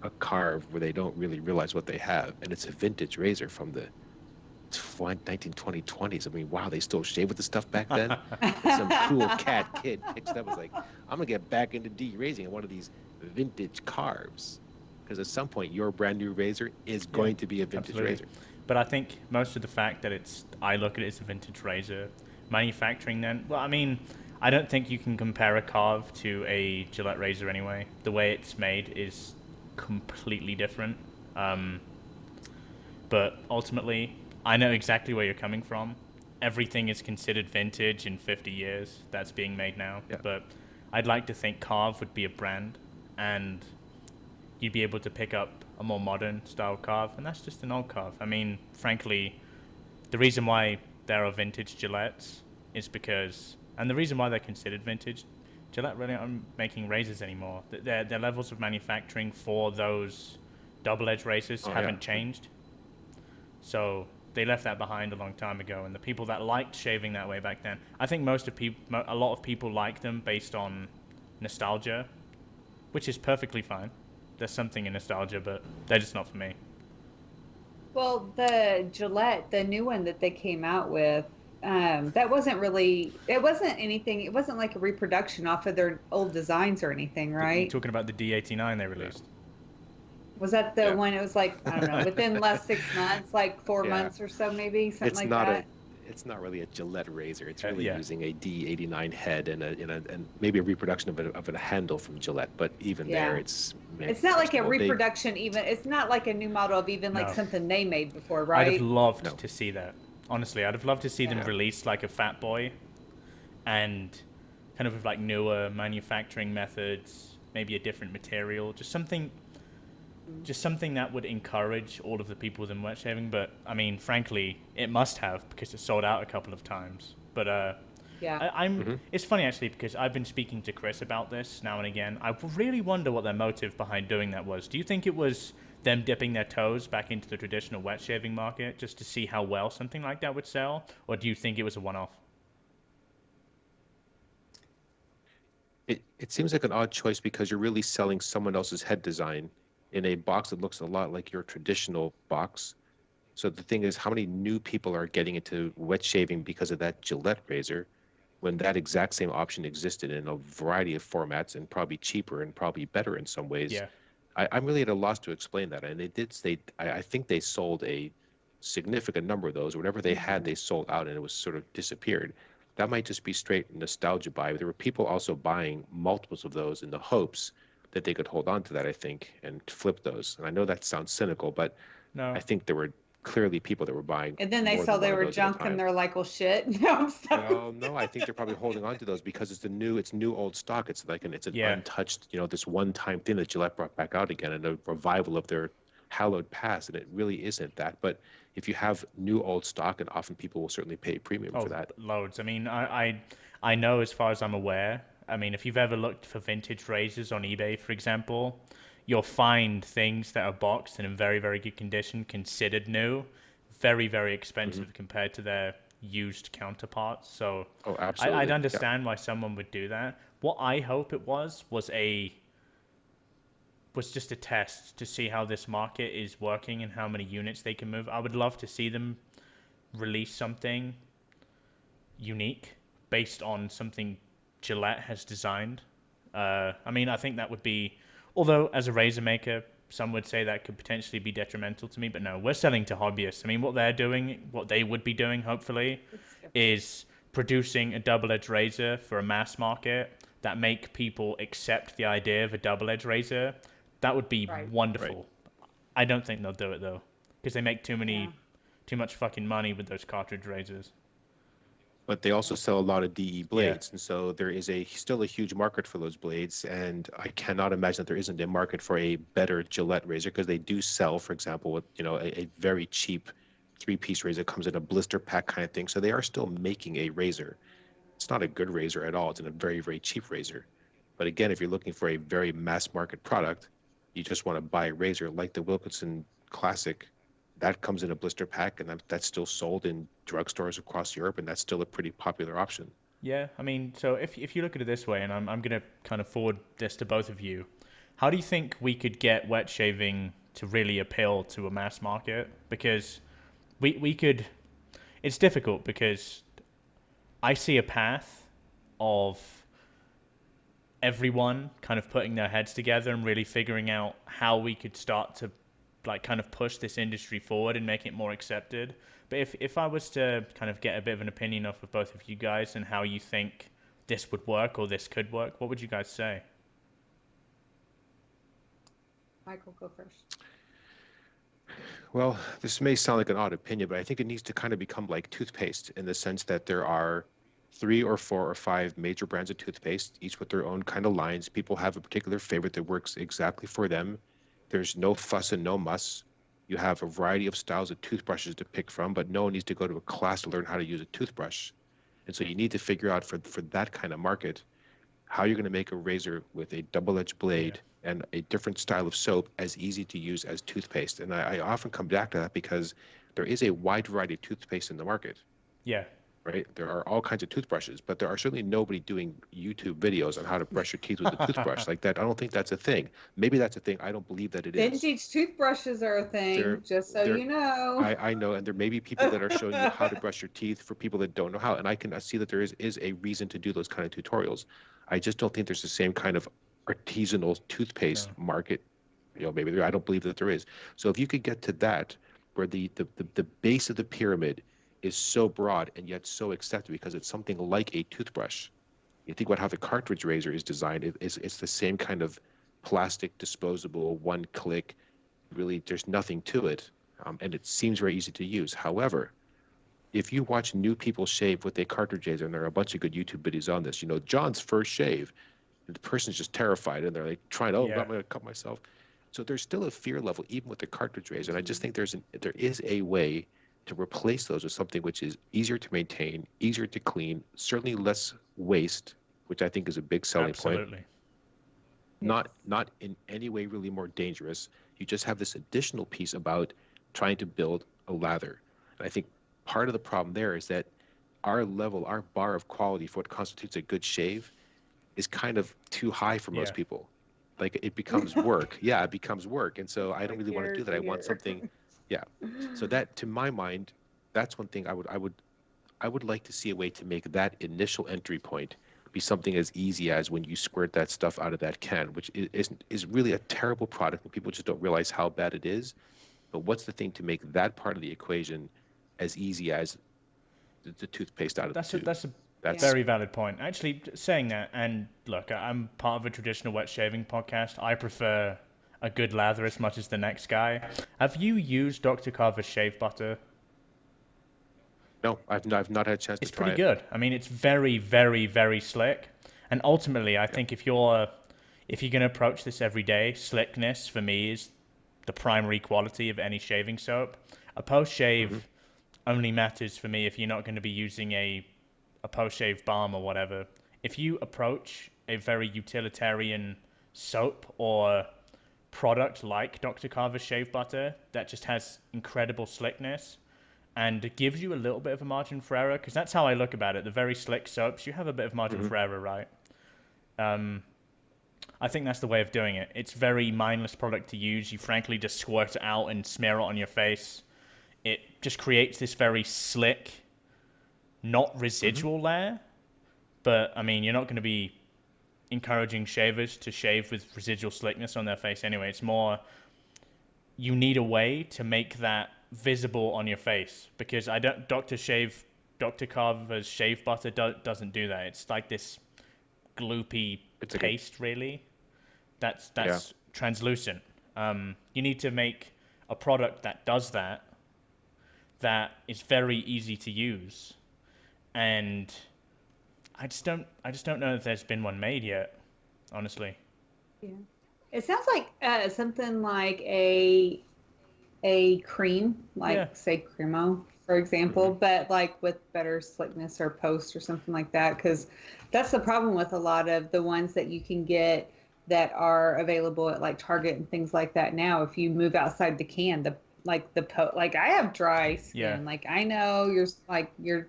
a carve where they don't really realize what they have, and it's a vintage razor from the 1920s. I mean, wow, they still shave with the stuff back then. And some cool cat kid picks it up and is like, I'm gonna get back into de-raising one of these vintage carves. Because at some point, your brand new razor is Yeah, going to be a vintage absolutely. razor. But I think most of the fact that I look at it as a vintage razor, manufacturing then, well, I mean, I don't think you can compare a carve to a Gillette razor anyway. The way it's made is completely different. Um, but ultimately, I know exactly where you're coming from. Everything is considered vintage in 50 years that's being made now. Yeah. But I'd like to think Carve would be a brand, and you'd be able to pick up a more modern style carve, and that's just an old carve. I mean, frankly, the reason why there are vintage Gillettes is because, and the reason why they're considered vintage, Gillette really aren't making razors anymore. Their levels of manufacturing for those double edge razors Oh yeah. haven't changed. So they left that behind a long time ago, and the people that liked shaving that way back then, I think a lot of people like them based on nostalgia, which is perfectly fine. There's something in nostalgia, but they're just not for me. Well, the Gillette, the new one that they came out with, that wasn't really, it wasn't anything, it wasn't like a reproduction off of their old designs or anything, You right? talking about the D89 they Yeah. released? Was that the Yeah. one? It was like, I don't know, within last 6 months, like four Yeah. months or so, maybe something It's like not a that. it's not really a Gillette razor. It's really Yeah, using a D89 head and maybe a reproduction of a handle from Gillette. But even there, Yeah. it's It's not like a questionable. They reproduction, even. It's not like a new model of even like no. something they made before, I'd have right? loved no. to see that. Honestly, I'd have loved to see them Yeah. Yeah. release like a Fat Boy and kind of with like newer manufacturing methods, maybe a different material, just something that would encourage all of the people within wet shaving. But I mean, frankly, it must have because it sold out a couple of times. But Yeah. I'm. Hmm. It's funny actually because I've been speaking to Chris about this now and again. I really wonder what their motive behind doing that was. Do you think it was them dipping their toes back into the traditional wet shaving market just to see how well something like that would sell, or do you think it was a one-off? It seems like an odd choice because you're really selling someone else's head design in a box that looks a lot like your traditional box. So the thing is, how many new people are getting into wet shaving because of that Gillette razor when that exact same option existed in a variety of formats and probably cheaper and probably better in some ways? Yeah. I'm really at a loss to explain that. And they did state, I think they sold a significant number of those. Whatever they had, Hmm. they sold out and it was sort of disappeared. That might just be straight nostalgia buy. But there were people also buying multiples of those in the hopes that they could hold on to that, I think, and flip those. And I know that sounds cynical, but I No. think there were clearly people that were buying And then they more saw than they one of were those at a junk and time. they're like, well, shit. No, I'm so. Well, no, I think they're probably holding on to those because it's new old stock. It's an Yeah. untouched, this one-time thing that Gillette brought back out again, and a revival of their hallowed past, and it really isn't that. But if you have new old stock, and often people will certainly pay a premium for Oh, that. loads. I mean, I know as far as I'm aware. I mean, if you've ever looked for vintage razors on eBay, for example, you'll find things that are boxed and in very, very good condition, considered new, very, very Hmm. expensive compared to their used counterparts. So Oh, I'd absolutely. Yeah. understand why someone would do that. What I hope it was just a test to see how this market is working and how many units they can move. I would love to see them release something unique based on something Gillette has designed. I mean, I think that would be, although as a razor maker, some would say that could potentially be detrimental to me, but no, we're selling to hobbyists. I mean, what they're doing, what they would be doing, hopefully, It's different. is producing a double-edged razor for a mass market that make people accept the idea of a double-edged razor. That would be Right. Right. wonderful. I don't think they'll do it though, because they make Yeah. too much fucking money with those cartridge razors. But they also sell a lot of DE Yeah, blades, and so there is still a huge market for those blades. And I cannot imagine that there isn't a market for a better Gillette razor because they do sell, for example, with a very cheap three-piece razor comes in a blister pack kind of thing. So they are still making a razor. It's not a good razor at all. It's a very, very cheap razor. But again, if you're looking for a very mass market product, you just want to buy a razor like the Wilkinson Classic. That comes in a blister pack, and that's still sold in drugstores across Europe, and that's still a pretty popular option. yeah. I mean, so if you look at it this way, and I'm gonna kind of forward this to both of you, how do you think we could get wet shaving to really appeal to a mass market? Because we could. It's difficult because I see a path of everyone kind of putting their heads together and really figuring out how we could start to like kind of push this industry forward and make it more accepted. But if I was to kind of get a bit of an opinion off of both of you guys and how you think this would work or this could work, what would you guys say? Michael, go first. Well, this may sound like an odd opinion, but I think it needs to kind of become like toothpaste in the sense that there are three or four or five major brands of toothpaste, each with their own kind of lines. People have a particular favorite that works exactly for them. There's no fuss and no muss. You have a variety of styles of toothbrushes to pick from, but no one needs to go to a class to learn how to use a toothbrush. And so you need to figure out for that kind of market how you're going to make a razor with a double-edged Yeah. blade and a different style of soap as easy to use as toothpaste. And I often come back to that because there is a wide variety of toothpaste in the market, Yeah. right? There are all kinds of toothbrushes, but there are certainly nobody doing YouTube videos on how to brush your teeth with a toothbrush like that. I don't think that's a thing. Maybe that's a thing. I don't believe that it is. Vintage toothbrushes are a There, thing, just so there, you know. I know, and there may be people that are showing you how to brush your teeth for people that don't know how, and I see that there is a reason to do those kind of tutorials. I just don't think there's the same kind of artisanal toothpaste No. market. Maybe there, I don't believe that there is. So if you could get to that, where the base of the pyramid is so broad and yet so accepted because it's something like a toothbrush. You think about how the cartridge razor is designed, it's the same kind of plastic disposable one click, really there's nothing to it, and it seems very easy to use. However, if you watch new people shave with a cartridge razor, and there are a bunch of good YouTube videos on this, John's first shave, and the person's just terrified, and they're like trying, oh God, Yeah. I'm gonna cut myself. So there's still a fear level even with the cartridge razor, and I just think there is a way to replace those with something which is easier to maintain, easier to clean, certainly less waste, which I think is a big selling point, Absolutely. Yes. not in any way really more dangerous. You just have this additional piece about trying to build a lather. And I think part of the problem there is that our bar of quality for what constitutes a good shave is kind of too high for most Yeah. people. Like it becomes work. Yeah, it becomes work. And so I don't Like really want to do years that. I and want years. something, yeah. So that to my mind, that's one thing I would like to see a way to make that initial entry point be something as easy as when you squirt that stuff out of that can, which is really a terrible product and people just don't realize how bad it is. But what's the thing to make that part of the equation as easy as the toothpaste out of the tube? That's a Yeah. That's very valid point. Actually, saying that, and look, I'm part of a traditional wet shaving podcast. I prefer a good lather as much as the next guy. Have you used Dr. Carver's shave butter? No, I've not had a chance to It's try pretty it. good. I mean, it's very, very, very slick. And ultimately, I Yeah. think if you're gonna approach this every day, slickness for me is the primary quality of any shaving soap. A post Hmm. shave only matters for me if you're not going to be using a post shave balm or whatever. If you approach a very utilitarian soap or product like Dr. Carver's shave butter that just has incredible slickness and it gives you a little bit of a margin for error, because that's how I look about it. The very slick soaps, you have a bit of margin Hmm. for error, right? Um, I think that's the way of doing it. It's very mindless product to use. You frankly just squirt it out and smear it on your face. It just creates this very slick, not Hmm. residual layer. But I mean, you're not going to be encouraging shavers to shave with residual slickness on their face anyway. It's more you need a way to make that visible on your face, because I don't Dr. Carver's shave butter doesn't do that. It's like this gloopy It's like a paste, really. That's yeah. that's translucent. You need to make a product that does that, that is very easy to use, and I just don't know if there's been one made yet, honestly. Yeah. It sounds like something like a cream, Yeah, like say Cremo, for Hmm. example, but like with better slickness or post or something like that. Because that's the problem with a lot of the ones that you can get that are available at like Target and things like that now. If you move outside the can, like I have dry yeah, skin. Like I know you're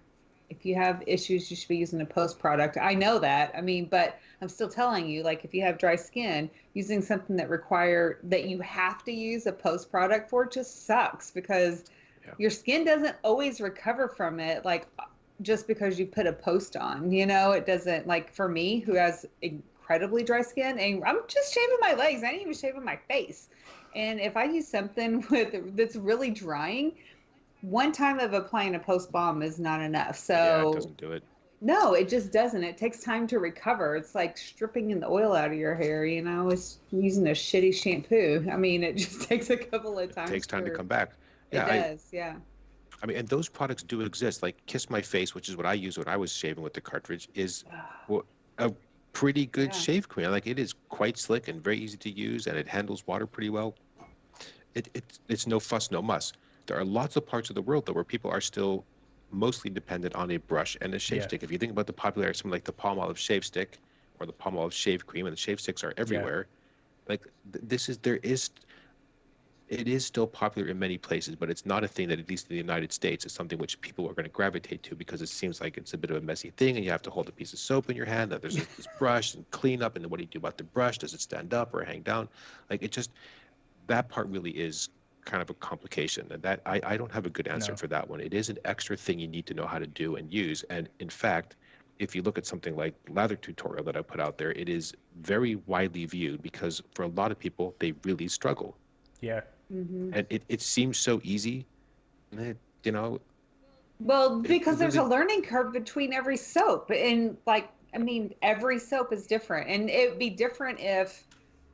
if you have issues, you should be using a post product. I know that. I mean, but I'm still telling you, like if you have dry skin, using something that you have to use a post product for just sucks because Yeah. your skin doesn't always recover from it like just because you put a post on, it doesn't, like for me who has incredibly dry skin and I'm just shaving my legs, I ain't even shaving my face. And if I use something with that's really drying, one time of applying a post balm is not enough. Yeah, it So doesn't do it. no, it just doesn't. It takes time to recover. It's like stripping the oil out of your hair, It's using a shitty shampoo. I mean, it just takes a couple of It times takes time to for come back. it Yeah, does. Yeah. I mean, and those products do exist. Like Kiss My Face, which is what I used when I was shaving with the cartridge, is well, a pretty good Yeah. shave cream. Like it is quite slick and very easy to use, and it handles water pretty well. It's no fuss, no muss. There are lots of parts of the world though where people are still mostly dependent on a brush and a shave yeah, stick. If you think about the popularity of something like the Palmolive shave stick or the Palmolive shave cream, and the shave sticks are yeah. everywhere. Like this is there is it is still popular in many places, but it's not a thing that, at least in the United States, is something which people are going to gravitate to because it seems like it's a bit of a messy thing, and you have to hold a piece of soap in your hand. That there's this brush and clean up, and then what do you do about the brush? Does it stand up or hang down? Like it just that part really is kind of a complication, and that I don't have a good answer No. for that one. It is an extra thing you need to know how to do and use, and in fact. If you look at something like lather tutorial that I put out there, it is very widely viewed because for a lot of people, they really struggle Yeah. Hmm. and it seems so easy. And you know, Well, it because there's a really, learning curve between every soap. And like, I mean, every soap is different. And it would be different if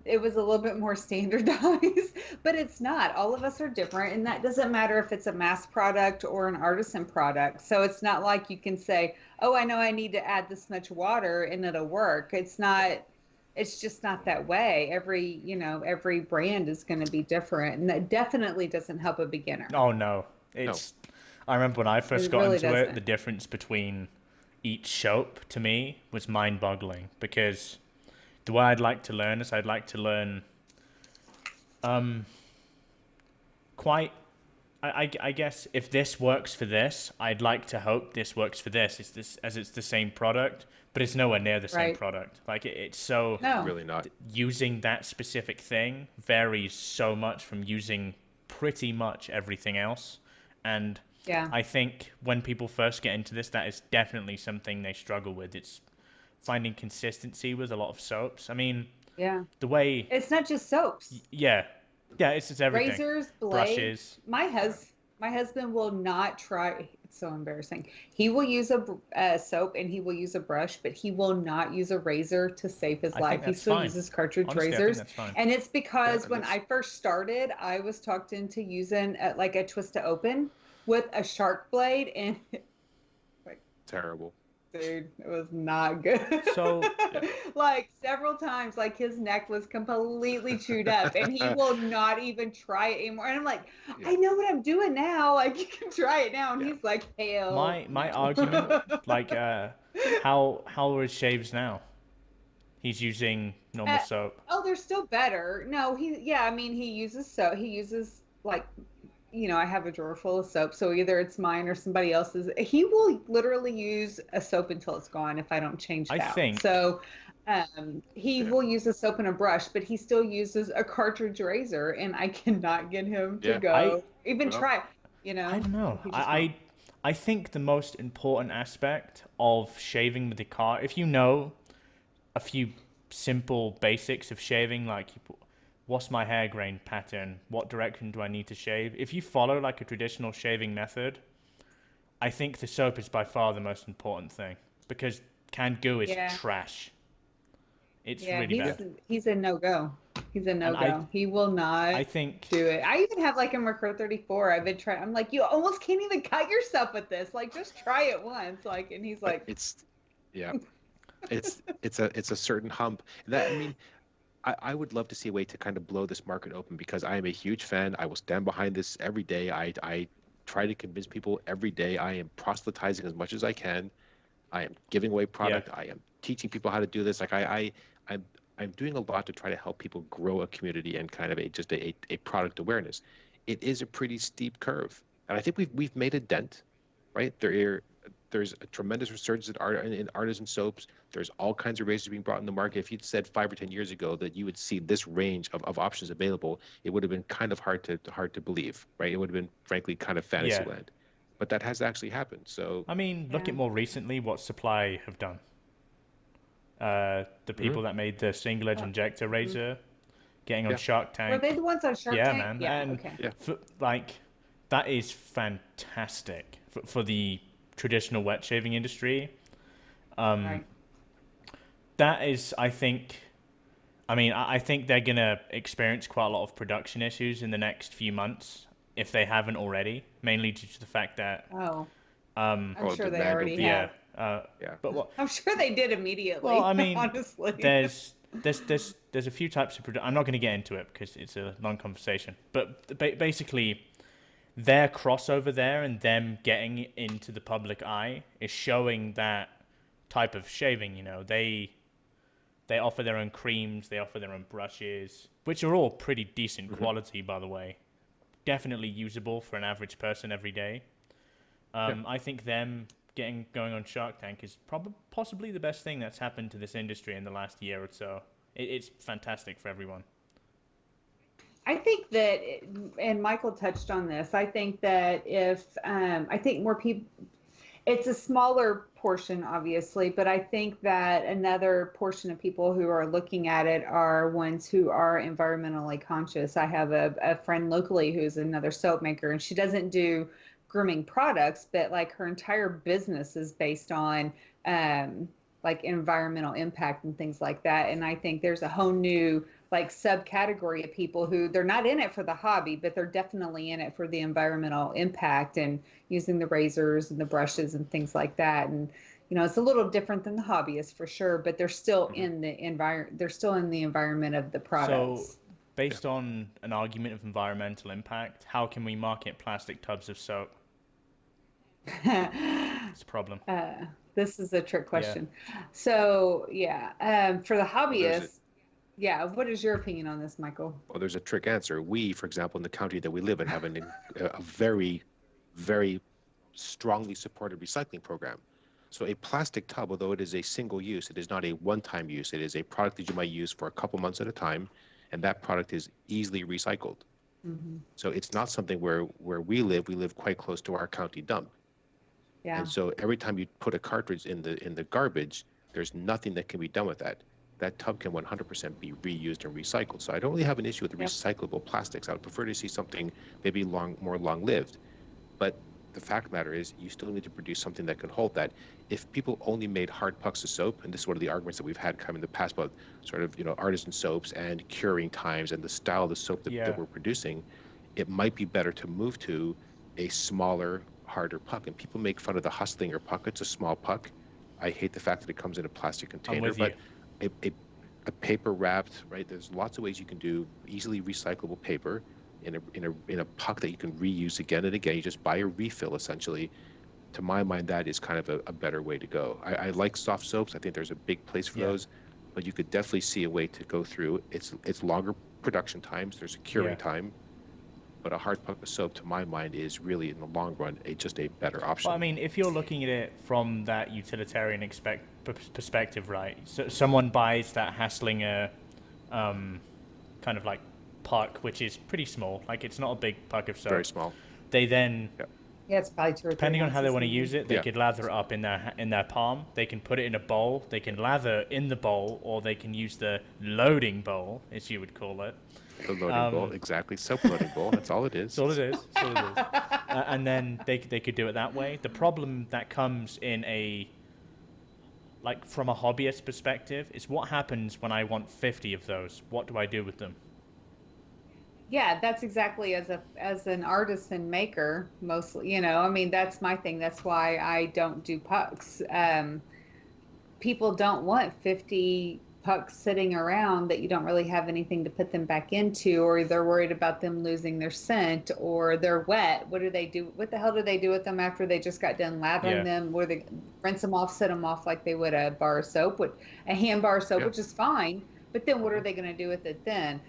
it was a little bit more standardized, but it's not. All of us are different. And that doesn't matter if it's a mass product or an artisan product. So it's not like you can say, oh, I know I need to add this much water and it'll work. It's just not that way. Every brand is going to be different. And that definitely doesn't help a beginner. Oh no. no. It's I remember when I first It got really into it, the doesn't. difference between each soap to me was mind-boggling, because the way I'd like to learn is I'd like to learn um quite I guess if this works for this, I'd like to hope this works for this. It's this as it's the same product, but it's nowhere near the same Right? product. Like it's so No. Really not. using that specific thing varies so much from using pretty much everything else. And Yeah. I think when people first get into this, that is definitely something they struggle with. It's finding consistency with a lot of soaps. I mean, Yeah. the way, It's not just soaps. yeah, yeah, it's just everything. Razors, blades. Brushes, My Yeah. hus My husband will not try. It's so embarrassing. He will use a soap and he will use a brush, but he will not use a razor to save his I think life. He that's still fine. uses cartridge Honestly, I think razors. that's fine. And it's Yeah, because and when that's I first started, I was talked into using like a twist to open with a shark blade. And like, terrible. dude, it was not good. So Yeah. Like several times, like his neck was completely chewed up, and he will not even try it anymore. And I'm like, Yeah. I know what I'm doing now. Like you can try it now, and Yeah. he's like, hell my no. argument, like, how are his shaves now? He's using normal Uh, soap. oh, they're still better. No, yeah, I mean, he uses he uses like, I have a drawer full of soap, so either it's mine or somebody else's. He will literally use a soap until it's gone if I don't change I it out. think, So, he Yeah. will use a soap and a brush, but he still uses a cartridge razor, and I cannot get him to Yeah. I go even Well, try. I don't know. He just won't. I think the most important aspect of shaving with the car, if you know a few simple basics of shaving, like what's my hair grain pattern, what direction do I need to shave? If you follow like a traditional shaving method, I think the soap is by far the most important thing because canned goo is Yeah, trash. It's yeah, really yeah. bad. he's a no go. He's a And no go. He will I not think do it. I even have like a Mercur 34. I've been trying. I'm like, you almost can't even cut yourself with this. Like, just try it once. Like, and he's But like, yeah, it's a certain hump. That I mean, I would love to see a way to kind of blow this market open because I am a huge fan. I will stand behind this every day. I try to convince people every day. I am proselytizing as much as I can. I am giving away yeah. product. I am teaching people how to do this. Like I'm I'm doing a lot to try to help people grow a community and kind of a product awareness. It is a pretty steep curve, and I think we've made a dent, right? There's a tremendous resurgence in artisan soaps. There's all kinds of razors being brought in the market. If you'd said 5 or 10 years ago that you would see this range of options available, it would have been kind of hard to believe, right? It would have been frankly kind of fantasy Yeah. land, but that has actually happened. So I mean, look yeah. at more recently what Supply have done. The mhm, people that made the single edge Oh, injector mhm. razor getting on yeah, Shark Were they Tank. the ones on Shark Yeah, Tank? man. Yeah. And Okay. yeah. like that is fantastic for the traditional wet shaving industry. Um, Right. that is, I think, I mean, I think they're gonna experience quite a lot of production issues in the next few months if they haven't already, mainly due to the fact that, Oh, um, I'm Oh, sure they demand will already be, yeah, have. yeah. but what? I'm sure they did Well, I immediately, mean, honestly. there's a few types of production. I'm not going to get into it because it's a long conversation. But basically, their crossover there and them getting into the public eye is showing that type of shaving. You know, they offer their own creams, they offer their own brushes, which are all pretty decent Hmm. quality, by the way. Definitely usable for an average person every day. Yeah. I think them getting going on Shark Tank is probably possibly the best thing that's happened to this industry in the last year or so. It's fantastic for everyone. I think that, and Michael touched on this. I think that if I think more people, it's a smaller portion, obviously, but I think that another portion of people who are looking at it are ones who are environmentally conscious. I have a friend locally who's another soap maker, and she doesn't do grooming products, but like her entire business is based on um, like environmental impact and things like that. And I think there's a whole new like subcategory of people who they're not in it for the hobby, but they're definitely in it for the environmental impact and using the razors and the brushes and things like that. And it's a little different than the hobbyists for sure, but they're still Hmm. in the environment. They're still in the environment of the So, products. Yeah. based on an argument of environmental impact, how can we market plastic tubs of soap? It's a problem. This is a trick Yeah. question. So yeah, for the Well, there's a hobbyists, yeah. What is your opinion on this, Michael? well, there's a trick answer. We, for example, in the county that we live in, have a very, very strongly supported recycling program. So a plastic tub, although it is a single use, it is not a one-time use. It is a product that you might use for a couple months at a time, and that product is easily recycled. Hmm. So it's not something where we live quite close to our county dump. And Yeah. so every time you put a cartridge in the garbage, there's nothing that can be done with that. That tub can 100% be reused and recycled. So I don't really have an issue with the Yep. recyclable plastics. I would prefer to see something maybe more long-lived. But the fact of the matter is, you still need to produce something that can hold that. If people only made hard pucks of soap, and this is one of the arguments that we've had come in the past about sort of, artisan soaps and curing times and the style of the soap that Yeah. we're producing, it might be better to move to a smaller, harder puck. And people make fun of the Hustlinger puck. It's a small puck. I hate the fact that it comes in a plastic I'm container, with you. but a paper wrapped, right? There's lots of ways you can do easily recyclable paper in a puck that you can reuse again and again. You just buy a refill essentially. To my mind, that is kind of a better way to go. I like soft soaps. I think there's a big place for Yeah. those, but you could definitely see a way to go through. It's longer production times. There's a Yeah. curing time, but a hard puck of soap, to my mind, is really in the long run just a better option. Well, I mean, if you're looking at it from that utilitarian perspective, right? So someone buys that Hasslinger, kind of like puck, which is pretty small. Like it's not a big puck of Very soap. small. They then, Yeah. Yeah, it's probably 2 or 3 depending on how they ounces want to maybe. use it, they Yeah. could lather it up in their palm. They can put it in a bowl. They can lather in the bowl, or they can use the loading bowl, as you would call it. The loading bowl, exactly. Soap loading bowl. That's all it That's is. all it is. That's all it is. And then they could do it that way. The problem that comes in from a hobbyist perspective is what happens when I want 50 of those. What do I do with them? Yeah, that's exactly as an artist and maker mostly, I mean, that's my thing. That's why I don't do pucks. People don't want 50 pucks sitting around that you don't really have anything to put them back into, or they're worried about them losing their scent, or they're wet. What do they do? What the hell do they do with them after they just got done lathering Yeah. them? Where they rinse them off, set them off like they would a bar of soap, a hand bar of soap, Yeah. which is fine. But then what are they going to do with it then?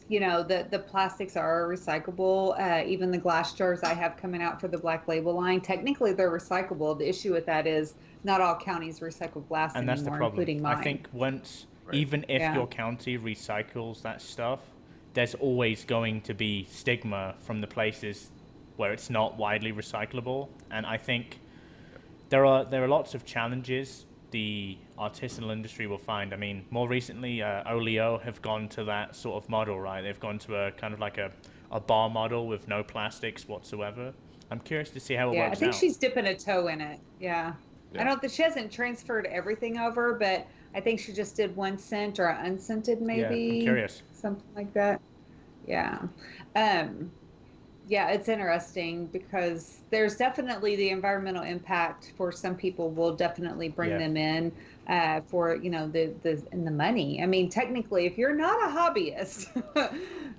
The plastics are recyclable. Even the glass jars I have coming out for the Black Label line, technically they're recyclable. The issue with that is not all counties recycle glass And that's the anymore, problem. including I mine. think once, Right. even if Yeah. your county recycles that stuff, there's always going to be stigma from the places where it's not widely recyclable. And I think there are lots of challenges the artisanal industry will find. I mean, more recently, Oleo have gone to that sort of model, right? They've gone to a kind of like a bar model with no plastics whatsoever. I'm curious to see how it Yeah, I works think out. she's dipping a toe in it. Yeah. I Yeah. don't think she hasn't transferred everything over, but I think she just did 1 cent or unscented, Yeah, I'm maybe curious. something like that. Yeah. Um, Yeah, it's interesting because there's definitely the environmental impact for some people will definitely bring Yeah. them in for the money. I mean, technically, if you're not a hobbyist,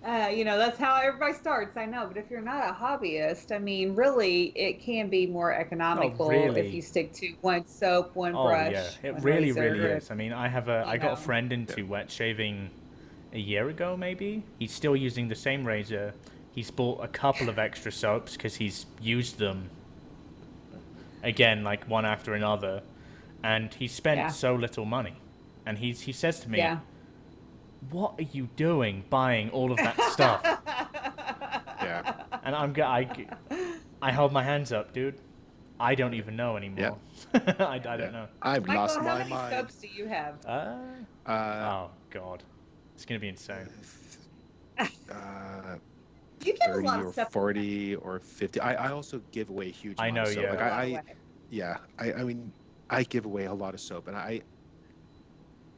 that's how everybody starts. I know, but if you're not a hobbyist, I mean, really, it can be more Oh, economical if really? you stick to one soap, one Oh, yeah. brush, It one really, razor, really is. I mean, I you got a know. friend Yeah. into wet shaving a year ago, maybe. He's still using the same razor. He's bought a couple of extra soaps because he's used them again, like one after another, and he spent Yeah, so little money. And he says to me, yeah. "What are you doing buying all of that stuff?" Yeah. And I hold my hands up, dude. I don't even know Yeah. anymore. I Yeah. don't know. I've Michael, lost how my many mind. soaps do you have? Uh, Uh, oh God, it's gonna be insane. uh, You give a 30 lot of or stuff away. 40 or 50. I also give away a huge I amount know, of soap. Give yeah. Like a lot away. yeah, I mean, I give away a lot of soap, and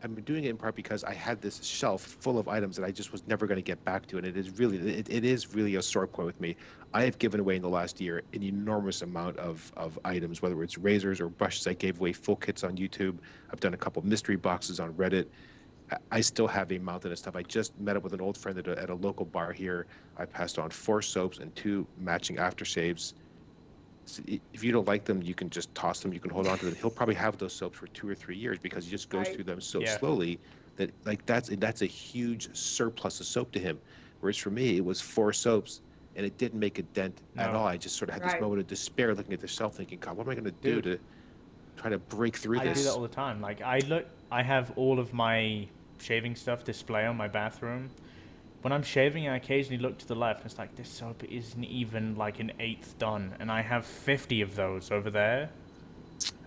I'm doing it in part because I had this shelf full of items that I just was never going to get back to, and it is really a sore point with me. I have given away in the last year an enormous amount of items, whether it's razors or brushes. I gave away full kits on YouTube. I've done a couple mystery boxes on Reddit. I still have a mountain of stuff. I just met up with an old friend at a local bar here. I passed on 4 soaps and 2 matching aftershaves. So if you don't like them, you can just toss them. You can hold on to them. He'll probably have those soaps for 2 or 3 years because he just goes Right. through them so Yeah. slowly that like that's a huge surplus of soap to him. Whereas for me, it was 4 soaps and it didn't make a dent at No, all. I just sort of had this Right. moment of despair looking at the shelf thinking, God, what am I going to do dude. to try to break through I do that this? all the time. Like I have all of my shaving stuff display on my bathroom. When I'm shaving, I occasionally look to the left. And it's like this soap isn't even like an eighth done, and I have 50 of those over there,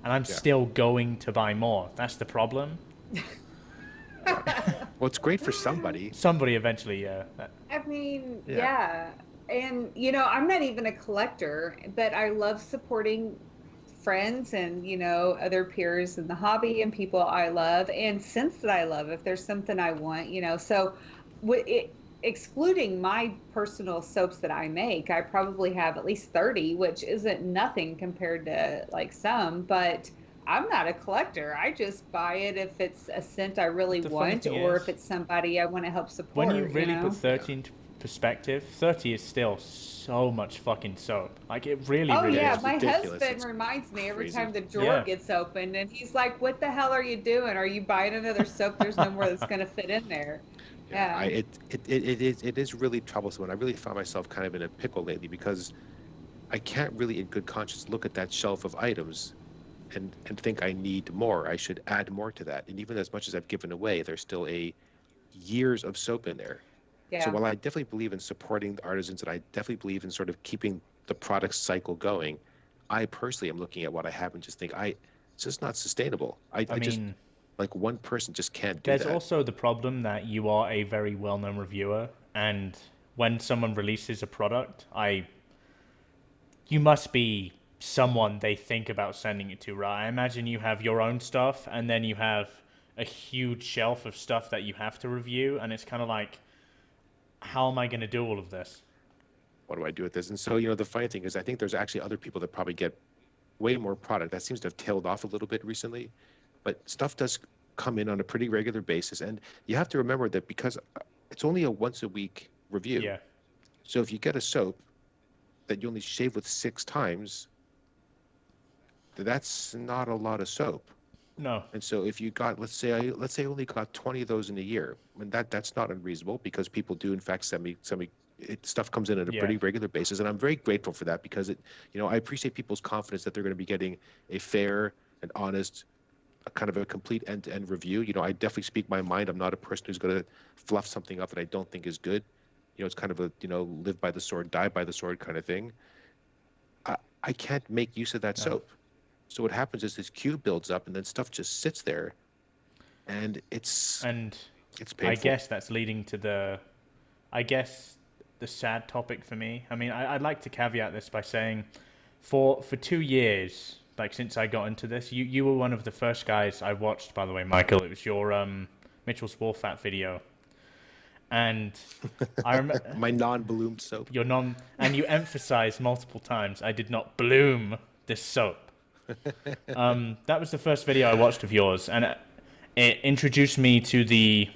and I'm Yeah, still going to buy more. That's the problem. yeah. Well, it's great for somebody. Somebody eventually, yeah. I mean, Yeah. yeah. And I'm not even a collector, but I love supporting friends and other peers in the hobby and people I love and scents that I love. If there's something I want, so excluding my personal soaps that I make, I probably have at least 30, which isn't nothing compared to like some, but I'm not a collector. I just buy it if it's a scent I really The funny want thing or if is, it's somebody I want to help when you support. really put Yeah. 30 into perspective, 30 is still so much fucking soap. Like, it really, Oh really Yeah, yeah, it's is. my ridiculous. husband It's reminds me every crazy. time the drawer Yeah. gets opened and he's like, "What the hell are you doing? Are you buying another soap? There's no more that's going to fit in there." Yeah, Yeah. it is really troublesome, and I really found myself kind of in a pickle lately because I can't really, in good conscience, look at that shelf of items and think I need more. I should add more to that. And even as much as I've given away, there's still a years of soap in there. So Yeah. while I definitely believe in supporting the artisans and I definitely believe in sort of keeping the product cycle going, I personally am looking at what I have and just think it's just not sustainable. I I just mean, like one person just can't do there's that. also the problem that you are a very well-known reviewer, and when someone releases a product, you must be someone they think about sending it to, right? I imagine you have your own stuff, and then you have a huge shelf of stuff that you have to review, and it's kind of like, how am I going to do all of this? What do I do with this? And so, the funny thing is I think there's actually other people that probably get way more product. That seems to have tailed off a little bit recently, but stuff does come in on a pretty regular basis. And you have to remember that because it's only a once a week review. Yeah. So if you get a soap that you only shave with 6 times, that's not a lot of soap. No. And so if you got, let's say I only got 20 of those in a year, and that's not unreasonable because people do in fact stuff comes in at a Yeah. pretty regular basis, and I'm very grateful for that because I appreciate people's confidence that they're going to be getting a fair and honest, a kind of a complete end-to-end review. I definitely speak my mind. I'm not a person who's going to fluff something up that I don't think is good. It's kind of a live by the sword, die by the sword kind of thing. I, I can't make use of that No. soap. So what happens is this cube builds up and then stuff just sits there and And it's I painful. guess that's leading to I guess, the sad topic for me. I mean, I'd like to caveat this by saying, for 2 years, like since I got into this, you were one of the first guys I watched. By the way, Michael, it was your Mitchell's Wolfat video, and I remember My non-bloomed soap. your non, and you emphasized multiple times, I did not bloom this soap. That was the first video I watched of yours, and it introduced me to the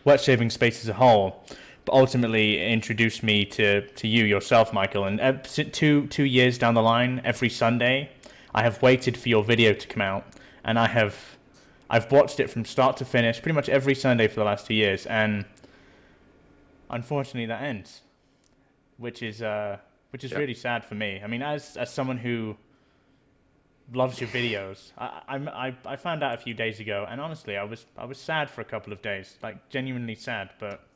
wet shaving space as a whole, but ultimately it introduced me to you yourself, Michael. And 2 years down the line, every Sunday, I have waited for your video to come out, and I've watched it from start to finish, pretty much every Sunday for the last 2 years, and unfortunately that ends, which is Yeah. really sad for me. I mean, as someone who loves your videos, I found out a few days ago, and honestly, I was sad for a couple of days, like genuinely sad, but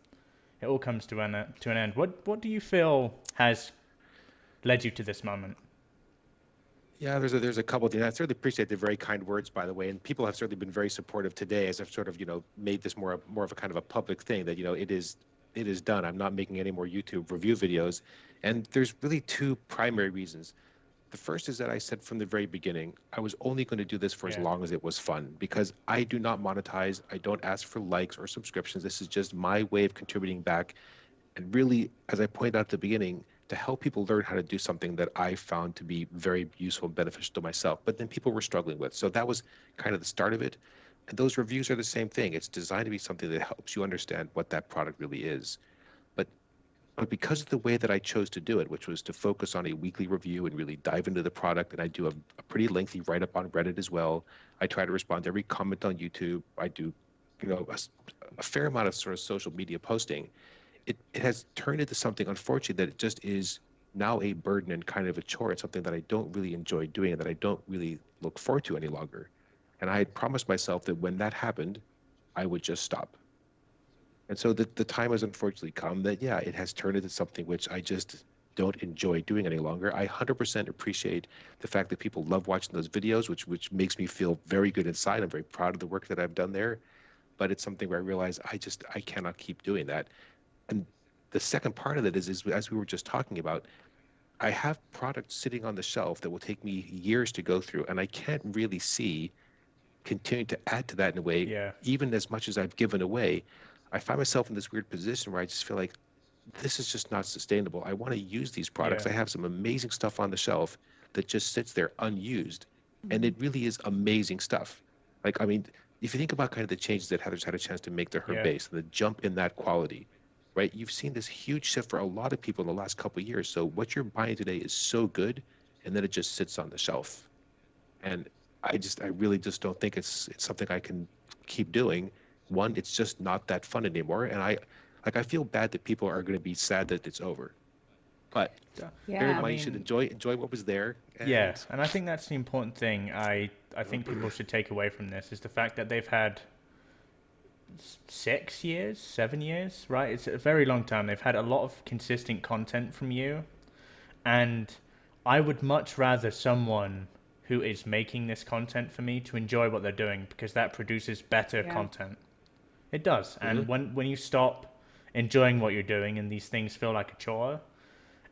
it all comes to an end. What do you feel has led you to this moment? Yeah, there's a couple of things. I certainly appreciate the very kind words, by the way, and people have certainly been very supportive today as I've sort of, made this more of a kind of a public thing that, it is done. I'm not making any more YouTube review videos. And there's really two primary reasons. The first is that I said from the very beginning, I was only going to do this for as Yeah, long as it was fun because I do not monetize. I don't ask for likes or subscriptions. This is just my way of contributing back. And really, as I pointed out at the beginning, to help people learn how to do something that I found to be very useful and beneficial to myself, but then people were struggling with. So that was kind of the start of it. And those reviews are the same thing. It's designed to be something that helps you understand what that product really is. But but because of the way that I chose to do it, which was to focus on a weekly review and really dive into the product, and I do a pretty lengthy write up on Reddit as well. I try to respond to every comment on YouTube. I do, a fair amount of sort of social media posting. It has turned into something, unfortunately, that it just is now a burden and kind of a chore. It's something that I don't really enjoy doing and that I don't really look forward to any longer. And I had promised myself that when that happened, I would just stop. And so the time has unfortunately come that, yeah, it has turned into something which I just don't enjoy doing any longer. I 100% appreciate the fact that people love watching those videos, which makes me feel very good inside. I'm very proud of the work that I've done there, but it's something where I realize I cannot keep doing that. And the second part of it is as we were just talking about, I have products sitting on the shelf that will take me years to go through, and I can't really see continuing to add to that in a way, Yeah. even as much as I've given away. I find myself in this weird position where I just feel like this is just not sustainable. I want to use these products. Yeah. I have some amazing stuff on the shelf that just sits there unused. And Mhm. it really is amazing stuff. Like, I mean, if you think about kind of the changes that Heather's had a chance to make to her Yeah. base, the jump in that quality, right? You've seen this huge shift for a lot of people in the last couple of years. So what you're buying today is so good, and then it just sits on the shelf. And I really just don't think it's something I can keep doing. One, it's just not that fun anymore. And I feel bad that people are going to be sad that it's over. But Yeah. bear in Yeah. I mind, you should mean, enjoy what was there. yeah, And and I think that's the important thing. I think people should take away from this is the fact that they've had 6 years, 7 years, right? It's a very long time. They've had a lot of consistent content from you, and I would much rather someone who is making this content for me to enjoy what they're doing because that produces better Yeah. content. It does. mhm. And when you stop enjoying what you're doing and these things feel like a chore,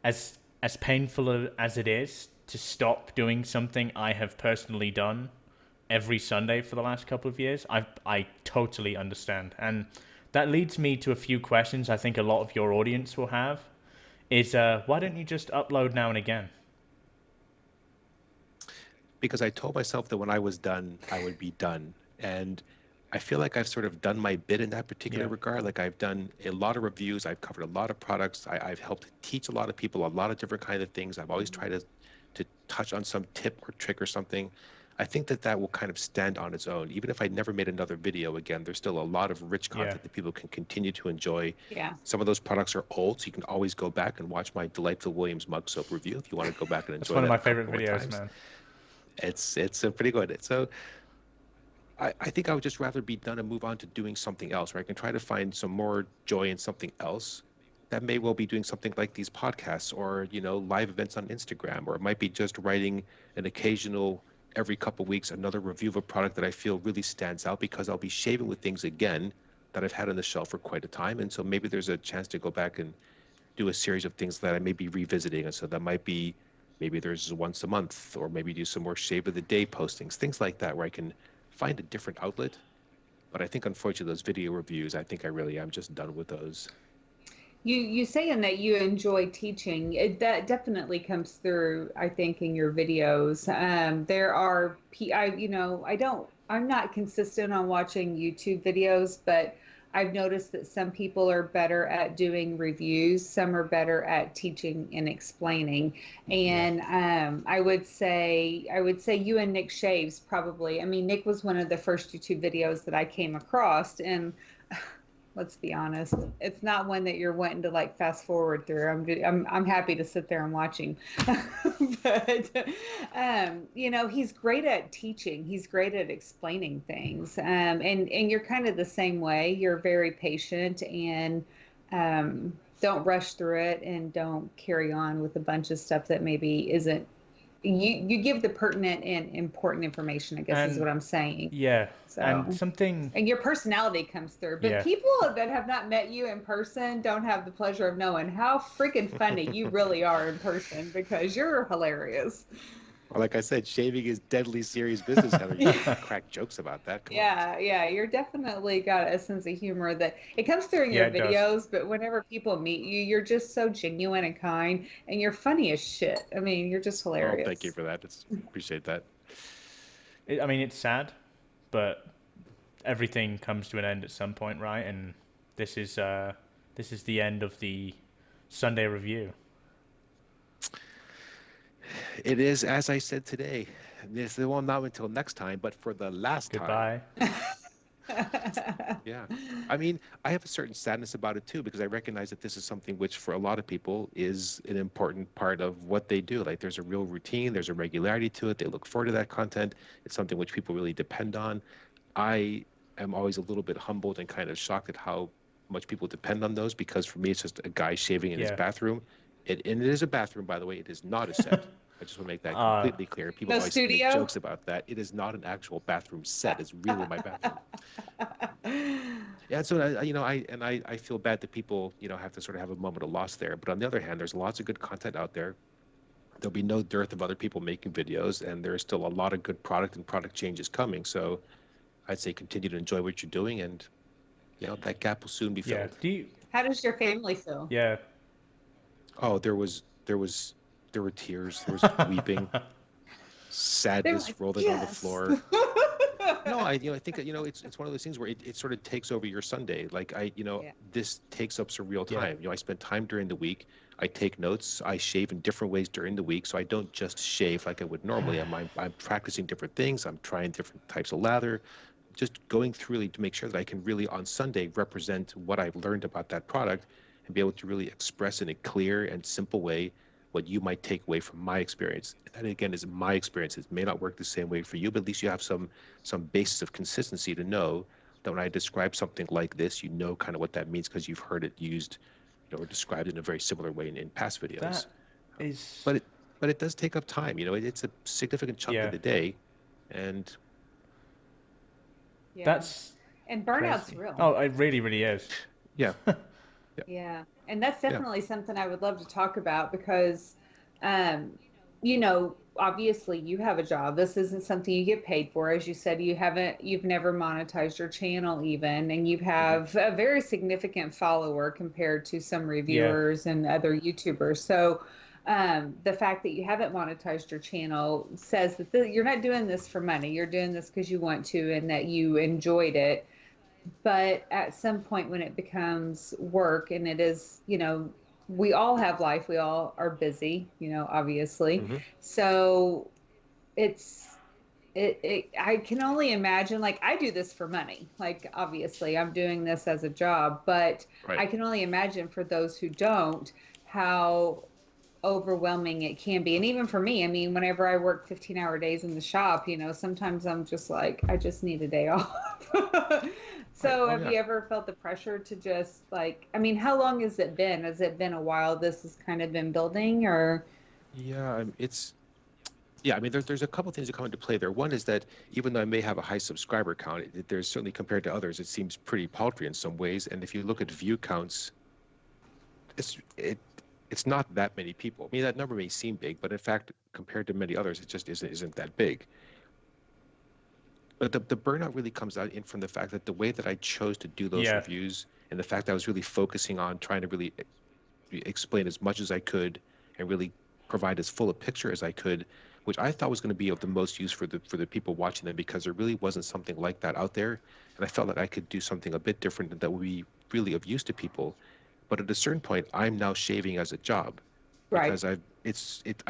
as painful as it is to stop doing something I have personally done every Sunday for the last couple of years, I totally understand. And that leads me to a few questions I think a lot of your audience will have is why don't you just upload now and again? Because I told myself that when I was done, I would be done. And I feel like I've sort of done my bit in that particular Yeah. regard. Like I've done a lot of reviews, I've covered a lot of products, I've helped teach a lot of people a lot of different kind of things. I've always tried to touch on some tip or trick or something. I think that that will kind of stand on its own. Even if I never made another video again, there's still a lot of rich Yeah. content that people can continue to enjoy. Yeah. Some of those products are old, so you can always go back and watch my Delightful Williams mug soap review if you want to go back and That's enjoy one of that my a couple favorite more videos, times. man. It's a pretty good. So I think I would just rather be done and move on to doing something else, where I can try to find some more joy in something else. That may well be doing something like these podcasts or, live events on Instagram, or it might be just writing an occasional, every couple of weeks, another review of a product that I feel really stands out because I'll be shaving with things again that I've had on the shelf for quite a time. And so maybe there's a chance to go back and do a series of things that I may be revisiting. And so that might be maybe there's once a month, or maybe do some more shave of the day postings, things like that, where I can find a different outlet. But I think unfortunately those video reviews, I think I really am just done with those. You saying that you enjoy teaching, that definitely comes through, I think, in your videos. There are I'm not consistent on watching YouTube videos, but I've noticed that some people are better at doing reviews, some are better at teaching and explaining. Yeah. And I would say you and Nick Shaves probably. I mean, Nick was one of the first YouTube videos that I came across, and let's be honest, it's not one that you're wanting to like fast forward through. I'm happy to sit there and watch him. But he's great at teaching. He's great at explaining things. And you're kind of the same way. You're very patient and don't rush through it and don't carry on with a bunch of stuff that maybe isn't. You give the pertinent and important information, I guess is And what I'm saying. yeah, and So, something, and your personality comes through. But yeah. people that have not met you in person don't have the pleasure of knowing how freaking funny you really are in person because you're hilarious. Well, like I said, shaving is deadly serious business, Heather. You can't crack jokes about that. Come on. Yeah, yeah, you're definitely got a sense of humor that it comes through in Yeah, your it does. videos, but whenever people meet you, you're just so genuine and kind, and you're funny as shit. I mean, you're just Oh, thank you hilarious. for that. Appreciate that. I mean, it's sad, but everything comes to an end at some point, right? And this is uh, this is the end of the Sunday review. It is, as I said today, this well not until next time, but for the last time. Goodbye. Yeah. I mean, I have a certain sadness about it too, because I recognize that this is something which for a lot of people is an important part of what they do. Like there's a real routine, there's a regularity to it. They look forward to that content. It's something which people really depend on. I am always a little bit humbled and kind of shocked at how much people depend on those, because for me, it's just a guy shaving in his Yeah. bathroom. And it is a bathroom, by the way. It is not a set. I just want to make that Uh, completely clear. People No always make studio? jokes about that. It is not an actual bathroom set. It's really my bathroom. Yeah, so I feel bad that people, have to sort of have a moment of loss there. But on the other hand, there's lots of good content out there. There'll be no dearth of other people making videos, and there's still a lot of good product and product changes coming. So I'd say continue to enjoy what you're doing, and that gap will soon be Yeah. filled. Do you? How does your family feel? Yeah. Oh, there were tears, there was weeping, They're like, sadness rolling on the yes. floor. No, I think that, it's one of those things where it sort of takes over your Sunday. Like Yeah. this takes up some real Yeah. time. I spend time during the week. I take notes. I shave in different ways during the week, so I don't just shave like I would normally. I'm practicing different things. I'm trying different types of lather, just going through to make sure that I can really on Sunday represent what I've learned about that product and be able to really express in a clear and simple way what you might take away from my experience. And that again is my experience. It may not work the same way for you, but at least you have some basis of consistency to know that when I describe something like this, you know kind of what that means because you've heard it used, or described in a very similar way in past videos. That Um, is. but it does take up time. It's a significant chunk of Yeah. the day, and Yeah. That's And burnout's crazy. real. Oh, it really, really is. yeah, yeah, Yeah. And that's yeah. definitely something I would love to talk about because, obviously you have a job. This isn't something you get paid for. As you said, you've never monetized your channel even, and you Hmm. have a very significant follower compared to some Yeah. reviewers and other YouTubers. So, the fact that you haven't monetized your channel says that you're not doing this for money. You're doing this because you want to and that you enjoyed it. But at some point when it becomes work, and it is, we all have life, we all are busy, obviously. Hmm. So it's I can only imagine, like, I do this for money, like, obviously I'm doing this as a job, but Right. I can only imagine for those who don't, how overwhelming it can be. And even for me, I mean, whenever I work 15-hour days in the shop, sometimes I'm just like, I just need a day off. Right. So Oh have yeah. you ever felt the pressure to just, like, I mean, how long has it been? Has it been a while this has kind of been building, or? Yeah. It's Yeah, I mean, there's a couple things that come into play there. One is that even though I may have a high subscriber count, there's certainly compared to others, it seems pretty paltry in some ways. And if you look at view counts, it's it it's not that many people. I mean, that number may seem big, but in fact, compared to many others, it just isn't that big. But the burnout really comes out in from the fact that the way that I chose to do those Yeah. reviews and the fact that I was really focusing on trying to really explain as much as I could and really provide as full a picture as I could, which I thought was going to be of the most use for the people watching them because there really wasn't something like that out there, and I felt that I could do something a bit different that would be really of use to people. But at a certain point, I'm now shaving as a job Right. because I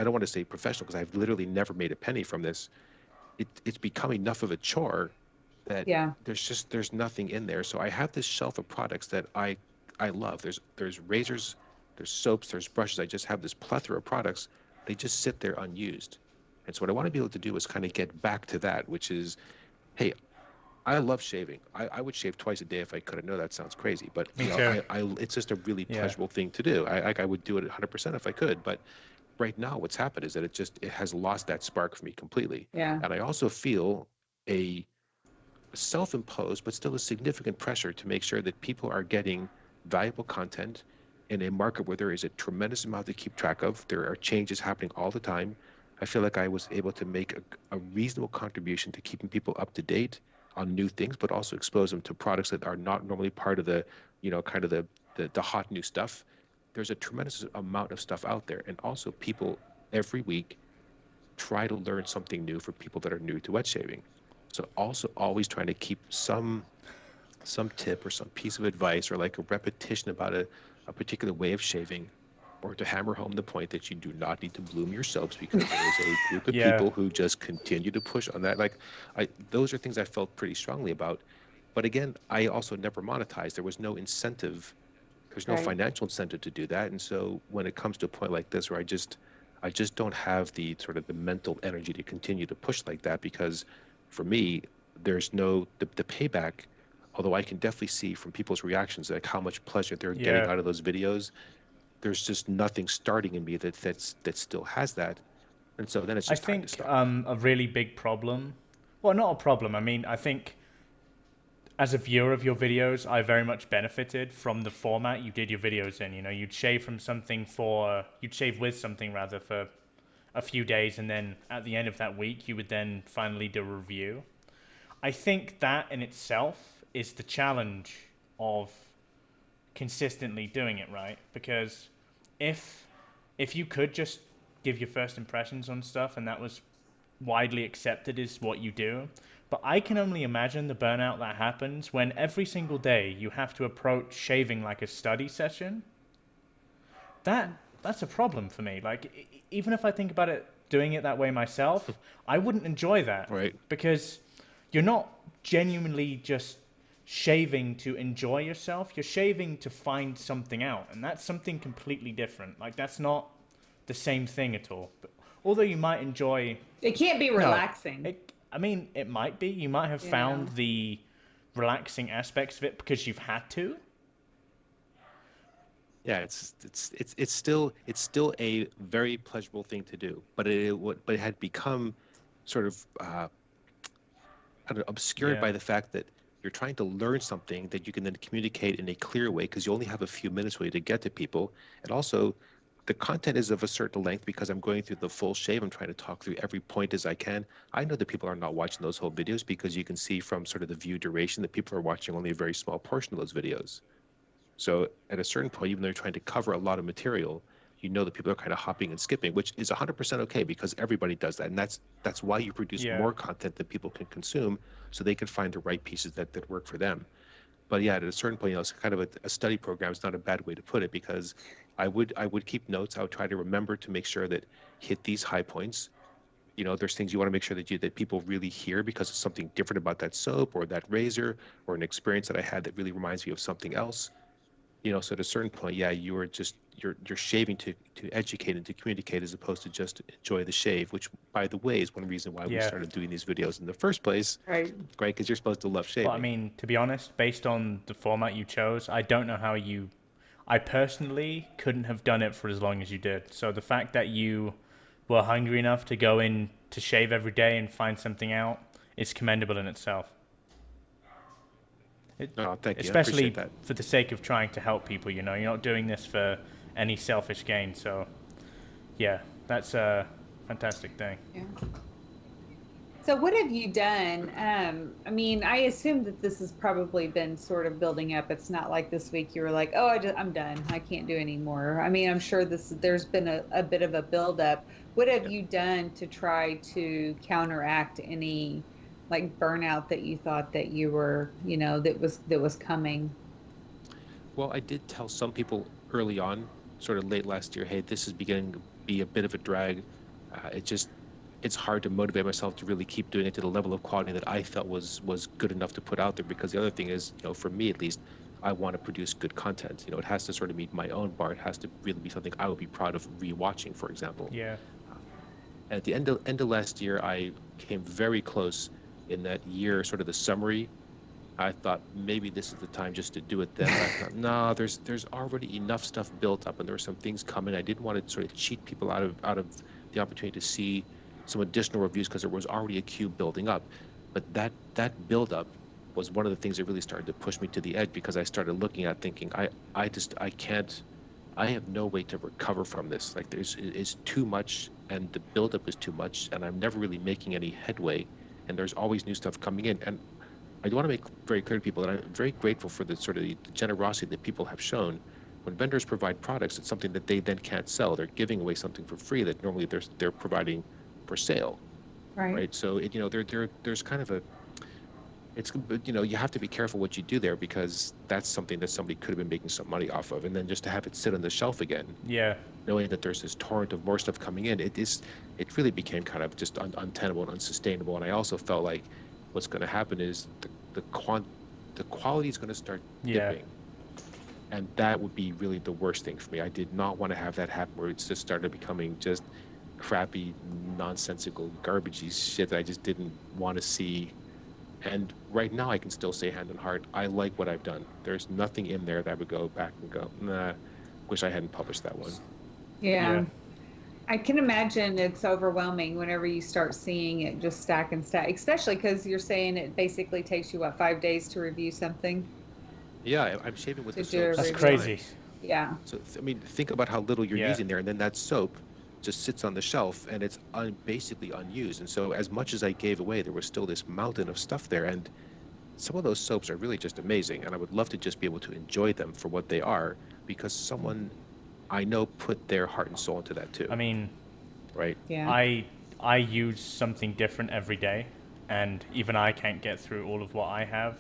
don't want to say professional because I've literally never made a penny from this. It's become enough of a chore that Yeah. there's nothing in there. So I have this shelf of products that I love. There's razors, there's soaps, there's brushes. I just have this plethora of products. They just sit there unused. And so what I want to be able to do is kind of get back to that, which is, hey, I love shaving. I would shave twice a day if I could. I know that sounds crazy, but Me too. it's just a really Yeah. pleasurable thing to do. I would do it 100% if I could, but right now what's happened is that it has lost that spark for me completely. Yeah. And I also feel a self-imposed but still a significant pressure to make sure that people are getting valuable content in a market where there is a tremendous amount to keep track of. There are changes happening all the time. I feel like I was able to make a reasonable contribution to keeping people up to date on new things, but also expose them to products that are not normally part of the, kind of the hot new stuff. There's a tremendous amount of stuff out there, and also people every week try to learn something new for people that are new to wet shaving. So also always trying to keep some tip or some piece of advice or like a repetition about a particular way of shaving, or to hammer home the point that you do not need to bloom your soaps because there is a group of Yeah. people who just continue to push on that. Like those are things I felt pretty strongly about. But again, I also never monetized. There was no incentive. There's no Right. financial incentive to do that. And so when it comes to a point like this where I just don't have the sort of the mental energy to continue to push like that because for me, there's no the payback, although I can definitely see from people's reactions like how much pleasure they're getting Yeah. out of those videos. There's just nothing starting in me that still has that. And so then it's I just time to think stop. a really big problem. Well, not a problem. I mean, I think as a viewer of your videos, I very much benefited from the format you did your videos in. You know, you'd shave with something rather for a few days, and then at the end of that week, you would then finally do a review. I think that in itself is the challenge of consistently doing it right, because if you could just give your first impressions on stuff and that was widely accepted as what you do, but I can only imagine the burnout that happens when every single day you have to approach shaving like a study session. That's a problem for me. Like, even if I think about it doing it that way myself, I wouldn't enjoy that, Right. because you're not genuinely just shaving to enjoy yourself. You're shaving to find something out, and that's something completely different. Like, that's not the same thing at all. But although you might enjoy, It can't be no, relaxing. I mean, it might be. You might have You found know. the relaxing aspects of it because you've had to. Yeah, it's still a very pleasurable thing to do, but it had become sort of kind of obscured Yeah, by the fact that you're trying to learn something that you can then communicate in a clear way because you only have a few minutes really to get to people. And also, the content is of a certain length because I'm going through the full shave. I'm trying to talk through every point as I can. I know that people are not watching those whole videos because you can see from sort of the view duration that people are watching only a very small portion of those videos. So at a certain point, even though you're trying to cover a lot of material, you know that people are kind of hopping and skipping, which is 100% okay because everybody does that. And that's why you produce yeah, more content that people can consume so they can find the right pieces that work for them. But yeah, at a certain point, it's kind of a study program. It's not a bad way to put it because I would keep notes. I would try to remember to make sure that hit these high points. There's things you want to make sure that people really hear because it's something different about that soap or that razor or an experience that I had that really reminds me of something else. So at a certain point, yeah, you're shaving to educate and to communicate as opposed to just enjoy the shave, which by the way is one reason why we yeah. started doing these videos in the first place, Right. right? Because you're supposed to love But I shaving. mean, to be honest, based on the format you chose, I don't know how you. I personally couldn't have done it for as long as you did. So the fact that you were hungry enough to go in to shave every day and find something out is commendable in itself. It, Oh, thank you. I appreciate especially that. for the sake of trying to help people. You're not doing this for any selfish gain. So yeah, that's a fantastic thing. Yeah. So what have you done? I mean, I assume that this has probably been sort of building up. It's not like this week you were like, "Oh, I'm done. I can't do anymore." I mean, I'm sure there's been a bit of a build up. What have Yeah. you done to try to counteract any like burnout that you thought that you were, that was coming? Well, I did tell some people early on, sort of late last year, hey, this is beginning to be a bit of a drag. It's hard to motivate myself to really keep doing it to the level of quality that I felt was good enough to put out there. Because the other thing is, for me at least, I want to produce good content. It has to sort of meet my own bar. It has to really be something I would be proud of rewatching, for example. Yeah, Uh, At the end of last year, I came very close in that year, sort of the summary. I thought maybe this is the time just to do it then, but I thought, no, there's already enough stuff built up, and there were some things coming. I didn't want to sort of cheat people out of the opportunity to see some additional reviews because there was already a queue building up. But that build up was one of the things that really started to push me to the edge because I started looking at thinking, I can't, I have no way to recover from this. Like it's too much, and the buildup is too much, and I'm never really making any headway. And there's always new stuff coming in, and I do want to make very clear to people that I'm very grateful for the sort of the generosity that people have shown. When vendors provide products, it's something that they then can't sell. They're giving away something for free that normally they're providing for sale, Right. right? So there's kind of a it's but, you have to be careful what you do there because that's something that somebody could have been making some money off of, and then just to have it sit on the shelf again, yeah, knowing that there's this torrent of more stuff coming in, it really became kind of just untenable and unsustainable. And I also felt like what's going to happen is the quality is going to start yeah. dipping, and that would be really the worst thing for me. I did not want to have that happen where it's just started becoming just crappy, nonsensical, garbagey shit that I just didn't want to see. And right now, I can still say hand on heart, I like what I've done. There's nothing in there that I would go back and go, nah, wish I hadn't published that one. Yeah. Yeah. I can imagine it's overwhelming whenever you start seeing it just stack and stack, especially because you're saying it basically takes you, what, 5 days to review something, Yeah, I'm shaving with to the do a soap That's six review? crazy. times. Yeah. So I mean, think about how little you're Yeah. using there, and then that soap just sits on the shelf and it's basically unused. And so, as much as I gave away, there was still this mountain of stuff there. And some of those soaps are really just amazing. And I would love to just be able to enjoy them for what they are because someone I know put their heart and soul into that I too, mean, right? Yeah. I use something different every day, and even I can't get through all of what I have.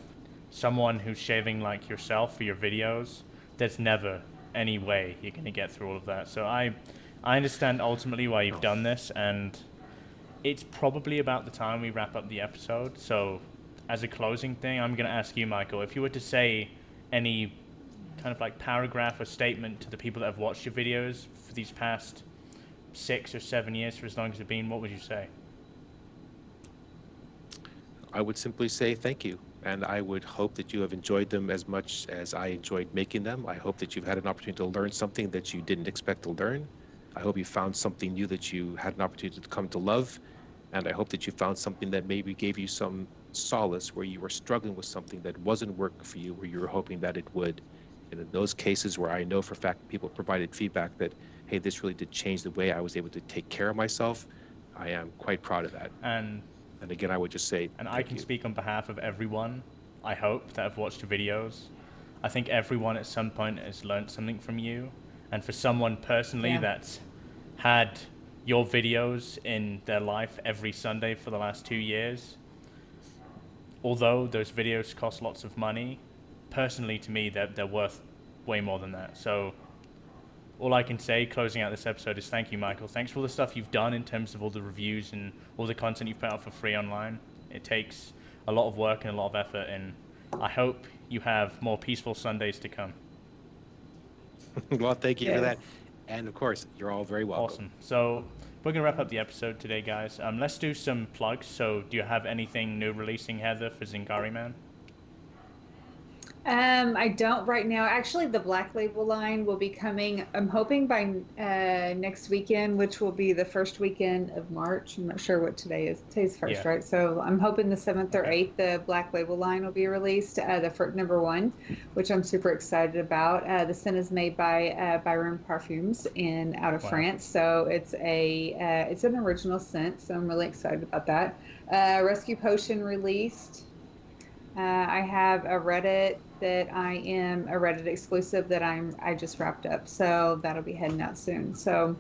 Someone who's shaving like yourself for your videos, there's never any way you're gonna get through all of that. So I understand ultimately why you've Oh, done this, and it's probably about the time we wrap up the episode. So, as a closing thing, I'm gonna ask you, Michael, if you were to say any kind of like paragraph or statement to the people that have watched your videos for these past 6 or 7 years, for as long as it's been, what would you say? I would simply say thank you. And I would hope that you have enjoyed them as much as I enjoyed making them. I hope that you've had an opportunity to learn something that you didn't expect to learn. I hope you found something new that you had an opportunity to come to love. And I hope that you found something that maybe gave you some solace where you were struggling with something that wasn't working for you, where you were hoping that it would. And in those cases where I know for a fact people provided feedback that, hey, this really did change the way I was able to take care of myself, I am quite proud of that. And And again, I would just say I thank can you. speak on behalf of everyone, I hope, that have watched your videos. I think everyone at some point has learned something from you. And for someone personally Yeah. that's had your videos in their life every Sunday for the last 2 years, although those videos cost lots of money, personally to me, they're worth way more than that. So all I can say closing out this episode is thank you, Michael. Thanks for all the stuff you've done in terms of all the reviews and all the content you've put out for free online. It takes a lot of work and a lot of effort, and I hope you have more peaceful Sundays to come. Well, thank you for Yes. that. And of course, you're all very welcome. Awesome. So we're going to wrap up the episode today, guys. Let's do some plugs. So do you have anything new releasing, Heather, for Zingari Man? I don't right now. Actually, the Black Label line will be coming, I'm hoping by next weekend, which will be the first weekend of March. I'm not sure what today is. Today's first, Yeah. right? So I'm hoping the 7th or Okay. 8th, the Black Label line will be released, the first number one, which I'm super excited about. The scent is made by Byron Parfums in out of Wow. France. So it's an original scent. So I'm really excited about that. Rescue Potion released. I have a Reddit that I am a Reddit exclusive that I just wrapped up, so that'll be heading out soon. So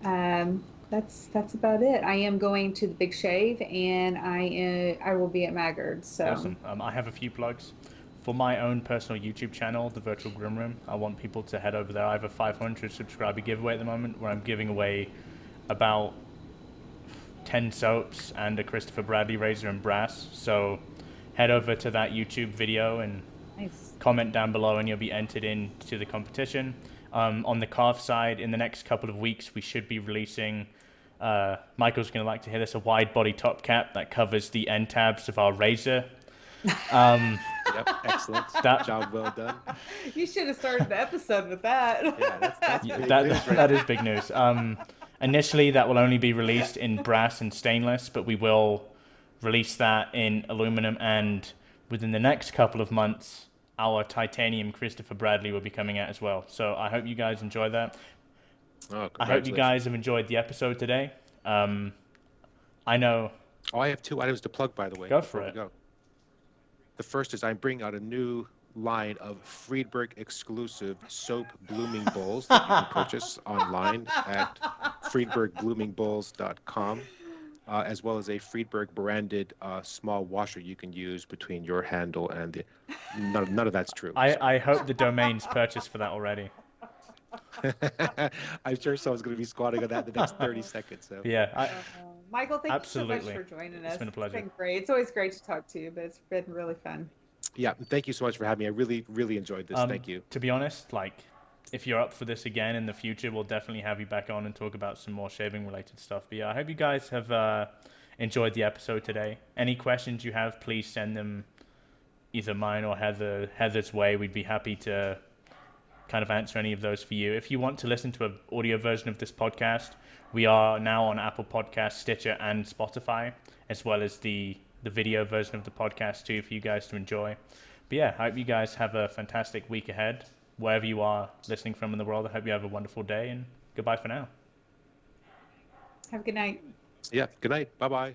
that's about it. I am going to the Big Shave, and I will be at Maggard. So Awesome. I have a few plugs. For my own personal YouTube channel, The Virtual Grim Room, I want people to head over there. I have a 500 subscriber giveaway at the moment where I'm giving away about 10 soaps and a Christopher Bradley razor and brass. So head over to that YouTube video and nice. comment down below and you'll be entered into the competition. On the Carve side, in the next couple of weeks, we should be releasing, Michael's going to like to hear this, a wide body top cap that covers the end tabs of our razor. Yep, excellent. That- Job well done. You should have started the episode with that. Yeah, that's Yeah, big that news right that there. is big news. Initially, that will only be released in brass and stainless, but we will release that in aluminum, and within the next couple of months, our titanium Christopher Bradley will be coming out as well. So I hope you guys enjoy that. Oh, I hope you guys congratulations. have enjoyed the episode today. I know. Oh, I have two items to plug, by the way, Go for before we it. go. The first is I'm bringing out a new line of Freedberg exclusive soap blooming bowls that you can purchase online at friedbergblooming as well as a Freedberg branded small washer you can use between your handle and the. None of that's true. So I hope the domain's purchased for that already. I'm sure someone's going to be squatting on that in the next 30 seconds. So Yeah, Michael, thank you so much absolutely. for joining It's us. been a It's pleasure. been great. It's always great to talk to you, but it's been really fun. yeah, thank you so much for having me. I really enjoyed this. Thank you. To be honest, like, if you're up for this again in the future, we'll definitely have you back on and talk about some more shaving related stuff. But yeah, I hope you guys have enjoyed the episode today. Any questions you have, please send them either mine or Heather's way. We'd be happy to kind of answer any of those for you. If you want to listen to an audio version of this podcast, we are now on Apple Podcasts, Stitcher, and Spotify, as well as the video version of the podcast too, for you guys to enjoy. But yeah, I hope you guys have a fantastic week ahead, wherever you are listening from in the world. I hope you have a wonderful day, and goodbye for now. Have a good night. Yeah. Good night. Bye-bye.